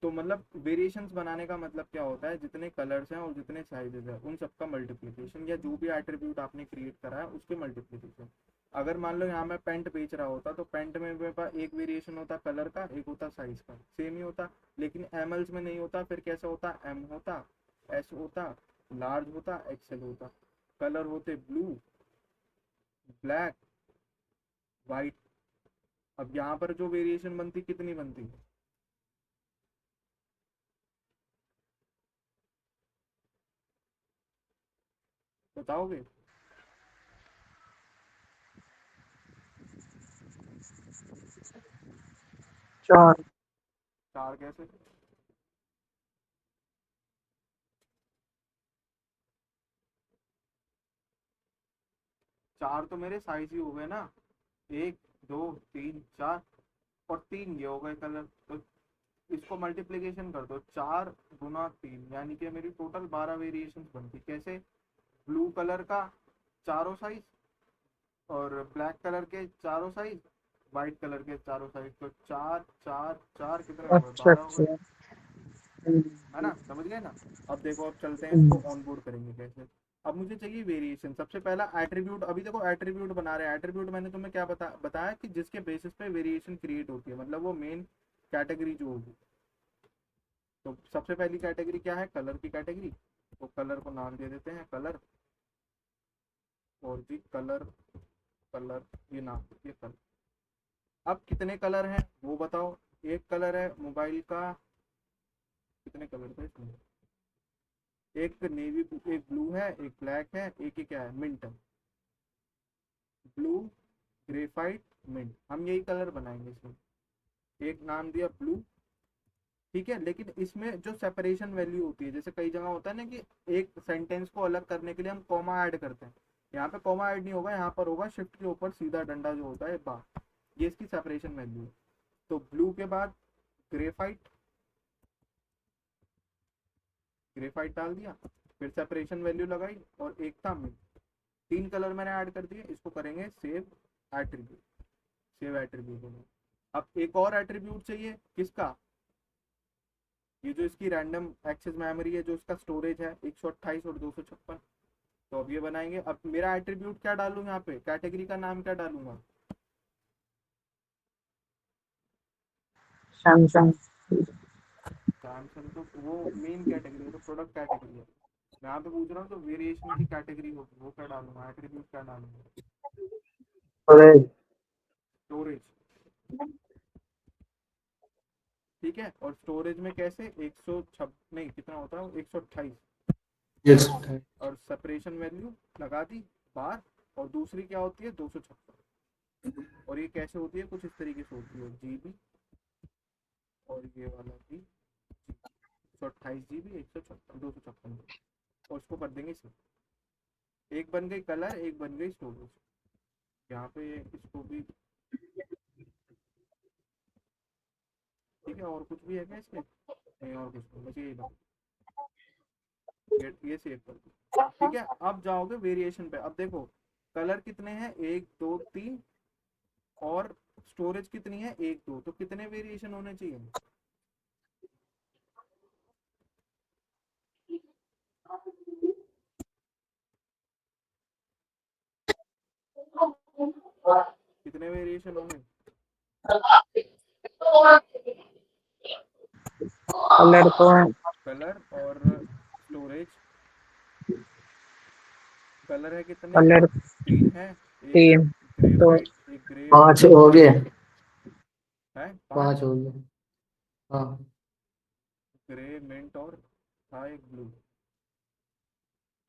तो मतलब वेरिएशंस बनाने का मतलब क्या होता है, जितने कलर्स हैं और जितने साइजेस हैं उन सबका मल्टीप्लिकेशन, या जो भी एट्रीब्यूट आपने क्रिएट करा है उसके मल्टीप्लिकेशन। अगर मान लो यहाँ मैं पेंट बेच रहा होता तो पेंट में मेरे पास एक वेरिएशन होता कलर का, एक होता साइज का, सेम ही होता। लेकिन एमएल्स में नहीं होता, फिर कैसा होता, एम होता, एस होता, लार्ज होता, एक्सेल होता। कलर होते ब्लू, ब्लैक, वाइट। अब यहाँ पर जो वेरिएशन बनती कितनी बनती, बताओगे? 4। 4 कैसे? चार तो मेरे साइज ही हो गए ना, एक, दो, तीन, चार, और तीन ये हो गए कलर। तो इसको मल्टीप्लीकेशन कर दो, 4 गुना 3, यानी कि मेरी टोटल 12 वेरिएशन बनती, कैसे, ब्लू कलर का चारों साइज, और ब्लैक कलर के चारों साइज, वाइट कलर के चारों साइज। तो चार चार चार कितने हो गए, अच्छा 12 हो गए, अच्छा। हम्म, है ना, समझ गए ना। अब देखो, अब चलते हैं इसको हम्म, ऑन बोर्ड करेंगे कैसे। अब मुझे चाहिए वेरिएशन। सबसे पहला एट्रीब्यूट, अभी देखो एट्रीब्यूट बना रहे हैं। एट्रीब्यूट मैंने तुम्हें क्या बताया कि जिसके बेसिस पे वेरिएशन क्रिएट होती है, मतलब वो मेन कैटेगरी जो होगी। तो सबसे पहली कैटेगरी क्या है, कलर की कैटेगरी। तो कलर को नाम दे देते हैं कलर, और जी कलर, कलर, ये नाम, ये कलर। अब कितने कलर हैं वो बताओ। एक कलर है मोबाइल का, कितने कलर थे इसमें, एक नेवी, एक ब्लू है, एक ब्लैक है, एक ही क्या है, मिंट है। ब्लू, ग्रेफाइट, मिंट, हम यही कलर बनाएंगे इसमें। एक नाम दिया ब्लू, ठीक है। लेकिन इसमें जो सेपरेशन वैल्यू होती है, जैसे कई जगह होता है ना कि एक सेंटेंस को अलग करने के लिए हम कॉमा ऐड करते हैं, यहाँ पे कॉमा ऐड नहीं होगा, यहाँ पर होगा शिफ्ट के ऊपर सीधा डंडा जो होता है बार। ये इसकी सेपरेशन वैल्यू है। तो ब्लू के बाद ग्रेफाइट, ग्रेफाइट डाल दिया, फिर सेपरेशन वैल्यू लगाई, और एक था मिंट। तीन कलर मैंने ऐड कर दिए, इसको करेंगे सेव एट्रीब्यूट। सेव एट्रीब्यूट हो गया। अब एक और एट्रीब्यूट चाहिए, किसका, ये जो इसकी रैंडम एक्सेस मेमोरी है, जो इसका स्टोरेज है 128 और 256। तो अब ये बनाएंगे। अब मेरा एट्रीब्यूट क्या डालूं, यहाँ पे कैटेगरी का नाम क्या डालूंगा। सैमसंग। सैमसंग तो वो मेन कैटेगरी है, तो प्रोडक्ट कैटेगरी है। मैं यहाँ पे पूछ रहा हूँ तो वेरिएशन की कैटेगरी होगी, वो क्या डालूंगा, एट्रीब्यूट क्या डालूंगा। स्टोरेज। स्टोरेज, ठीक है। और स्टोरेज में कैसे, 106 नहीं, कितना होता है, 128। यस। और सेपरेशन वैल्यू लगा दी बार। और दूसरी क्या होती है, 256। और ये कैसे होती है, कुछ इस तरीके से होती है, जीबी, और ये वाला भी 128 GB, 156, 256। और इसको कर देंगे इसमें, एक बन गई कलर, एक बन गई स्टोरेज। यहाँ पे इसको भी, ठीक है। और कुछ भी है क्या इसमें, नहीं और कुछ नहीं, बस यही बन, ये सेव कर दो। ठीक है। अब जाओगे वेरिएशन पे। अब देखो कलर कितने हैं, एक दो तीन, और स्टोरेज कितनी है, एक दो। तो कितने वेरिएशन होने चाहिए, कितने वेरिएशन होंगे। कलर तो कलर और स्टोरेज। कलर है कितने, कलर तीन है। एक है तीन ग्रे तो वाइट, एक ग्रे पांच मिंट, हो गए। है पांच। पांच हो गए। हाँ। ग्रे मिंट और था एक ब्लू,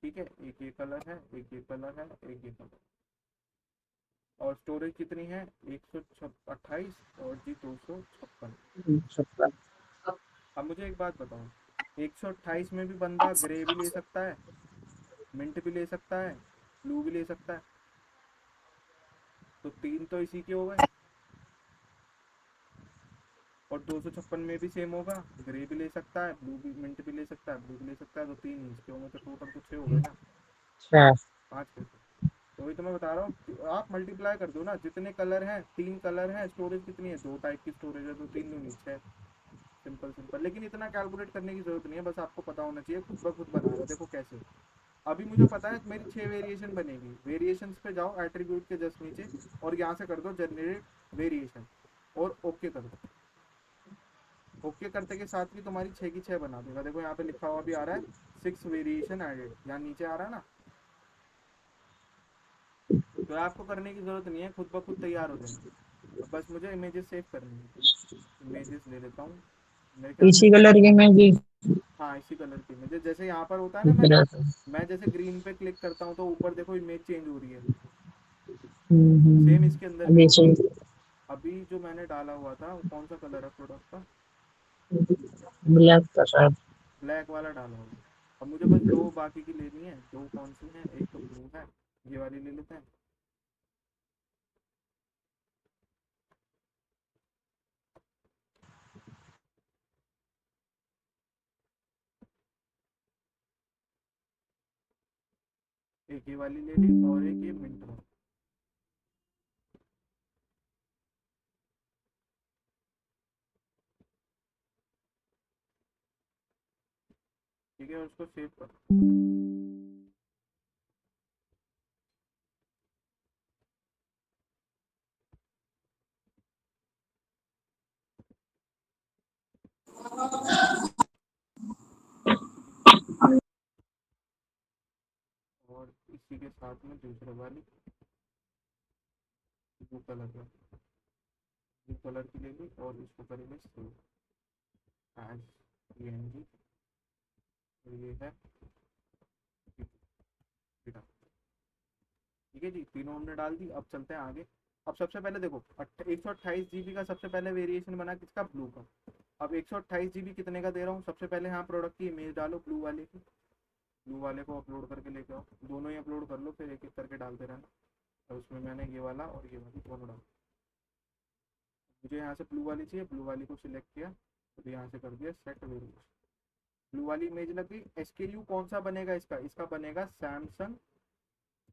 ठीक है। एक ये कलर है, एक ये कलर है, एक ये कलर। और स्टोरेज कितनी है, 128 और जी 256। 56। अब मुझे एक बात बताओ, 128 में भी बंदा ग्रे भी ले सकता है, मिंट भी ले सकता है, ब्लू भी ले सकता है। तो तीन तो इसी के हो गए। और 256 में भी सेम होगा, ग्रे भी ले सकता है, ब्लू भी, मिंट भी ले सकता है, ब्लू भी ले सकता है। तो तीन ही इसके होंगे, तो टोटल तो 6 हो गए ना, अच्छा। 5 कैसे। तो वही तो मैं बता रहा हूँ, आप मल्टीप्लाई कर दो ना, जितने कलर हैं, तीन कलर हैं, स्टोरेज कितनी है, दो टाइप की स्टोरेज है, तो तीन दूनी 6। Simple simple. लेकिन इतना कैलकुलेट करने की जरूरत नहीं है, बस आपको पता होना चाहिए, खुद ब खुद बना रहे हो। देखो कैसे, अभी मुझे पता है मेरी 6 वेरिएशन बनेगी। वेरिएशंस पे जाओ एट्रीब्यूट के जस्ट नीचे, और यहाँ से कर दो जनरेट वेरिएशन, और ओके कर दो। ओके करते के साथ भी तुम्हारी 6 की 6 बना देगा। देखो यहाँ पे लिखा हुआ भी आ रहा है 6 वेरिएशन एडेड, यहाँ नीचे आ रहा है ना। तो आपको करने की जरूरत नहीं है, खुद ब खुद तैयार हो जाएंगे। अब बस मुझे इमेजेस सेव करनी है। इमेजेस ले लेता हूँ, मेरे ख्याल से। इसी कलर की मैं जी। हाँ, इसी कलर की इमेजेस, जैसे यहाँ पर होता है ना, मैं जैसे ग्रीन पे क्लिक करता हूँ तो ऊपर देखो इमेज चेंज हो रही है। सेम इसके अंदर भी अभी होगा। से अभी जो मैंने डाला हुआ था, वो कौन सा कलर है प्रोडक्ट का, ब्लैक का शायद। ब्लैक वाला डाला होगा। अब मुझे बस दो बाकी की लेनी है। दो कौन सी हैं, एक तो ब्लू है, ये वाली ले लेते हैं। एक ये वाली ले ली और एक ये मिंट वाली। ठीक है, उसको सेव कर। और इसी के साथ में दूसरे वाली ब्लू कलर का, ब्लू कलर की ले ली और इसको करेंगे सेव एज png। ये है बेटा। ठीक है जी, तीनों हमने डाल दी। अब चलते हैं आगे। अब सबसे पहले देखो 128 GB का सबसे पहले वेरिएशन बना किसका, ब्लू का। अब 128 GB कितने का दे रहा हूँ, सबसे पहले यहाँ प्रोडक्ट की इमेज डालो ब्लू वाले की, ब्लू वाले को अपलोड करके लेके आओ। दोनों ही अपलोड कर लो, फिर एक एक करके डालते रहना। और उसमें मैंने ये वाला और ये वाली दोनों डाल। मुझे यहाँ से ब्लू वाली चाहिए, ब्लू वाली को सिलेक्ट किया और यहाँ से कर दिया सेट वेरिएशन। ब्लू वाली इमेज लगी। SKU कौन सा बनेगा इसका, इसका बनेगा सैमसंग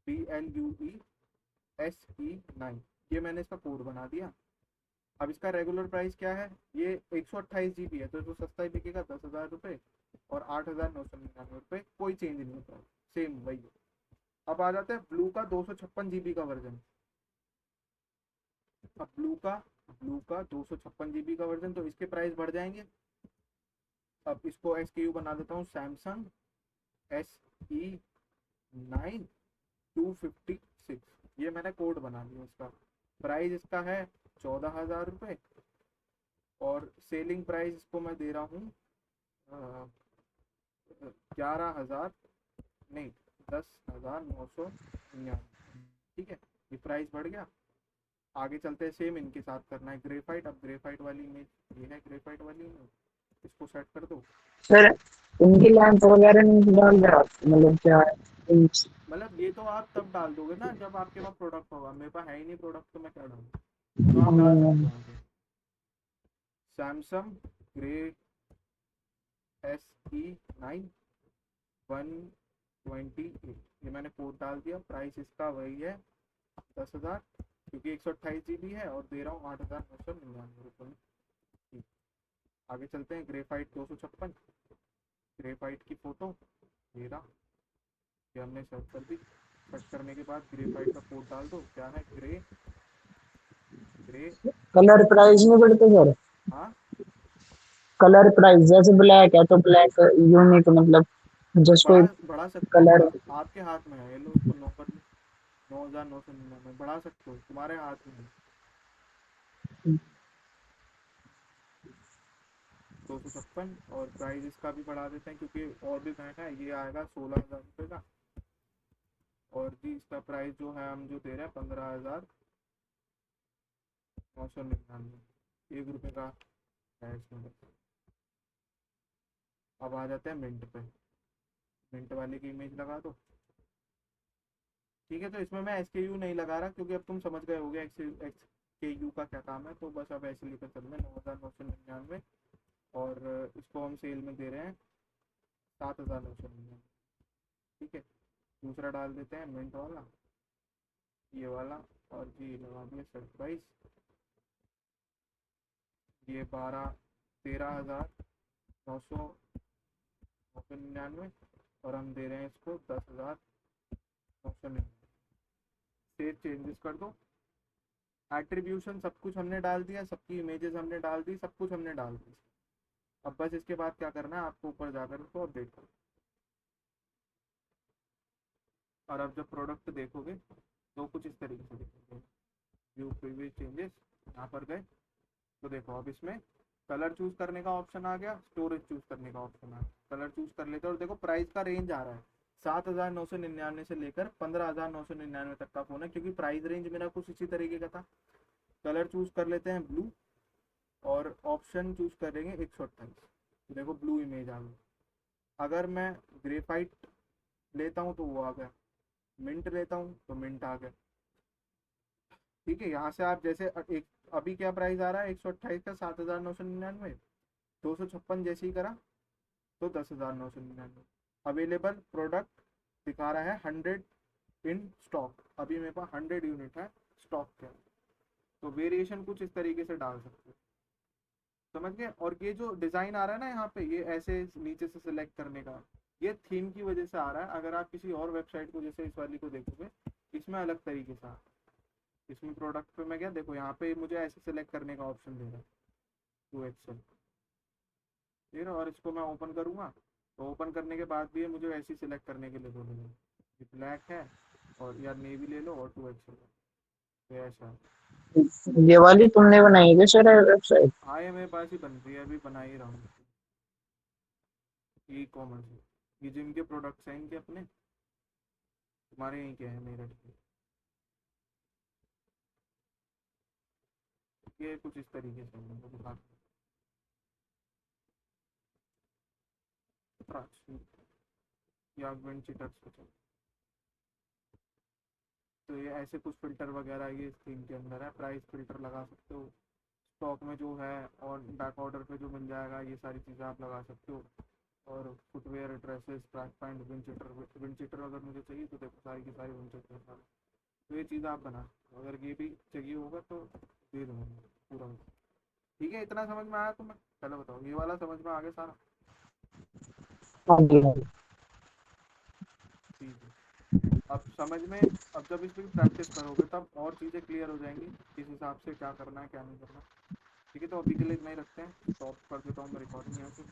BLUESE9। ये मैंने इसका कोड बना दिया। अब इसका रेगुलर प्राइस क्या है, ये 128 GB है तो जो सस्ता ही बिकेगा 10,000 रुपये और 8,999 रुपये, कोई चेंज नहीं होता, सेम वही है। अब आ जाता है ब्लू का 256 GB का वर्जन। अब ब्लू का 256 GB का वर्जन, तो इसके प्राइस बढ़ जाएंगे। अब इसको SKU बना देता हूँ सैमसंग SE9256। ये मैंने कोड बना लिया। इसका प्राइस इसका है 14,000 रुपये और सेलिंग प्राइस इसको मैं दे रहा हूँ 11,000 नहीं 10,999। ठीक है, ये प्राइस बढ़ गया। आगे चलते हैं, सेम इनके साथ करना है ग्रेफाइट। अब ग्रेफाइट वाली इमेज ये है, ग्रेफाइट वाली इमेज, इसको सेट कर दो। सर इनकी लैंप वगैरह नहीं डाल रहा, मतलब क्या है मतलब ये तो आप तब डाल दोगे ना जब आपके पास प्रोडक्ट होगा, मेरे पास है ही नहीं प्रोडक्ट तो मैं क्या डालूँ। तो आप डाल सकते हो यहाँ पे सैमसंग ग्रे SE9128। ये मैंने कोड डाल दिया। प्राइस इसका वही है 10,000, क्योंकि 128 GB है और दे रहा हूँ 8,999 रुपये में। ठीक, आगे चलते हैं। ग्रेफाइट 256, ग्रेफाइट की फ़ोटो ये रहा, ये हमने सर्च कर दी। सर्च करने के बाद ग्रेफाइट का कोड डाल दो, क्या है ग्रे ग्रे। कलर प्राइस नहीं बढ़ते सर, हाँ, कलर प्राइस जैसे ब्लैक है तो ब्लैक यूनिक, मतलब जस्ट कोई बढ़ा सकते हो, कलर। आपके हाथ में है। ये लो इसको 9 कर लो, 9,999 बढ़ा सकते हो, तुम्हारे हाथ में है। 256 और प्राइस इसका भी बढ़ा देते हैं क्योंकि और भी महंगा है। ये आएगा 16,000 रुपये का और जी इसका प्राइस जो है हम जो दे रहे हैं 15,999, 1 रुपये का है इसमें। अब आ जाते हैं मिंट पे। मिंट वाले की इमेज लगा दो। ठीक है, तो इसमें मैं SKU नहीं लगा रहा क्योंकि अब तुम समझ गए होगे SKU का क्या काम है। तो बस अब ऐसे लेकर चल रहे हैं 9,999 और इसको हम सेल में दे रहे हैं 7,999। ठीक है, दूसरा डाल देते हैं मिंट वाला, ये वाला, और जी लगा दिया सरप्राइज। ये 13,999 और हम दे रहे हैं इसको 10,999। सेव चेंजेस कर दो। एट्रीब्यूशन सब कुछ हमने डाल दिया, सबकी इमेजेस हमने डाल दी, सब कुछ हमने डाल दी। अब बस इसके बाद क्या करना है, आपको ऊपर जाकर इसको अपडेट करो। और अब जब प्रोडक्ट देखोगे तो कुछ इस तरीके से दिखेगा। व्यू प्रीवियस चेंजेस, यहाँ पर गए तो देखो अब इसमें कलर चूज करने का ऑप्शन आ गया, स्टोरेज चूज करने का ऑप्शन आ गया। कलर चूज कर लेते हैं और देखो प्राइस का रेंज आ रहा है 7,999 से लेकर 15,999 तक का फोन है, क्योंकि प्राइस रेंज मेरा कुछ इसी तरीके का था। कलर चूज कर लेते हैं ब्लू और ऑप्शन चूज करेंगे 128। देखो ब्लू इमेज आ गई। अगर मैं ग्रेफाइट लेता हूँ तो वो आ गया, मिंट लेता हूँ तो मिंट आ गया। ठीक है, यहाँ से आप जैसे एक अभी क्या प्राइस आ रहा है 128 का 7,999, 256 जैसे ही करा तो 10,999। अवेलेबल प्रोडक्ट दिखा रहा है 100 इन स्टॉक, अभी मेरे पास 100 यूनिट है स्टॉक के, तो वेरिएशन कुछ इस तरीके से डाल सकते हो, समझ गए। और ये जो डिजाइन आ रहा है ना यहाँ पे, ये ऐसे नीचे से सिलेक्ट करने का, ये थीम की वजह से आ रहा है। अगर आप किसी और वेबसाइट को जैसे इस वाली को देखोगे, इसमें अलग तरीके से आता है। इसमें प्रोडक्ट पे मैं क्या देखो, यहाँ पे मुझे ऐसे सिलेक्ट करने का ऑप्शन दे रहा है, टू एक्सेल, ठीक है। और इसको मैं ओपन करूँगा, तो ओपन करने के बाद भी ये मुझे ऐसे ही सिलेक्ट करने के लिए बोलेगा, ये ब्लैक है और या नेवी ले लो और 2 एक्सेल, तो ऐसा है। ये वाली तुमने बनाई है क्या सर वेबसाइट? हाँ ये मेरे पास ही बन रही है, अभी बना ही रहा हूँ। ई कॉमर्स, ये जिनके प्रोडक्ट्स हैं इनके अपने, तुम्हारे यहीं के हैं मेरठ के, ये कुछ इस तरीके से मैं दिखा या चिटर्स कुछ है। तो ये ऐसे कुछ फिल्टर वगैरह ये स्क्रीन के अंदर है, प्राइस फिल्टर लगा सकते हो, स्टॉक में जो है और बैक ऑर्डर पे जो मिल जाएगा ये सारी चीज़ें आप लगा सकते हो। और footwear, dresses, track pant, wind cheater अगर मुझे चाहिए तो देखो सारी की सारी विंड चीटर, तो ये चीज़ आप बना सकते हो। अगर ये भी चाहिए होगा तो दे दूँगा पूरा, ठीक है। इतना समझ में आया तुम्हें? पहले बताओ, ये वाला समझ में आ गया सारा? हाँ जी हाँ जी। ठीक है, अब समझ में, अब जब इस पर प्रैक्टिस करोगे तब और चीज़ें क्लियर हो जाएंगी, किस हिसाब से क्या करना है क्या नहीं करना। ठीक है, तो अभी के लिए इतना ही रखते हैं, स्टॉप कर देता हूँ मैं रिकॉर्डिंग यहाँ से।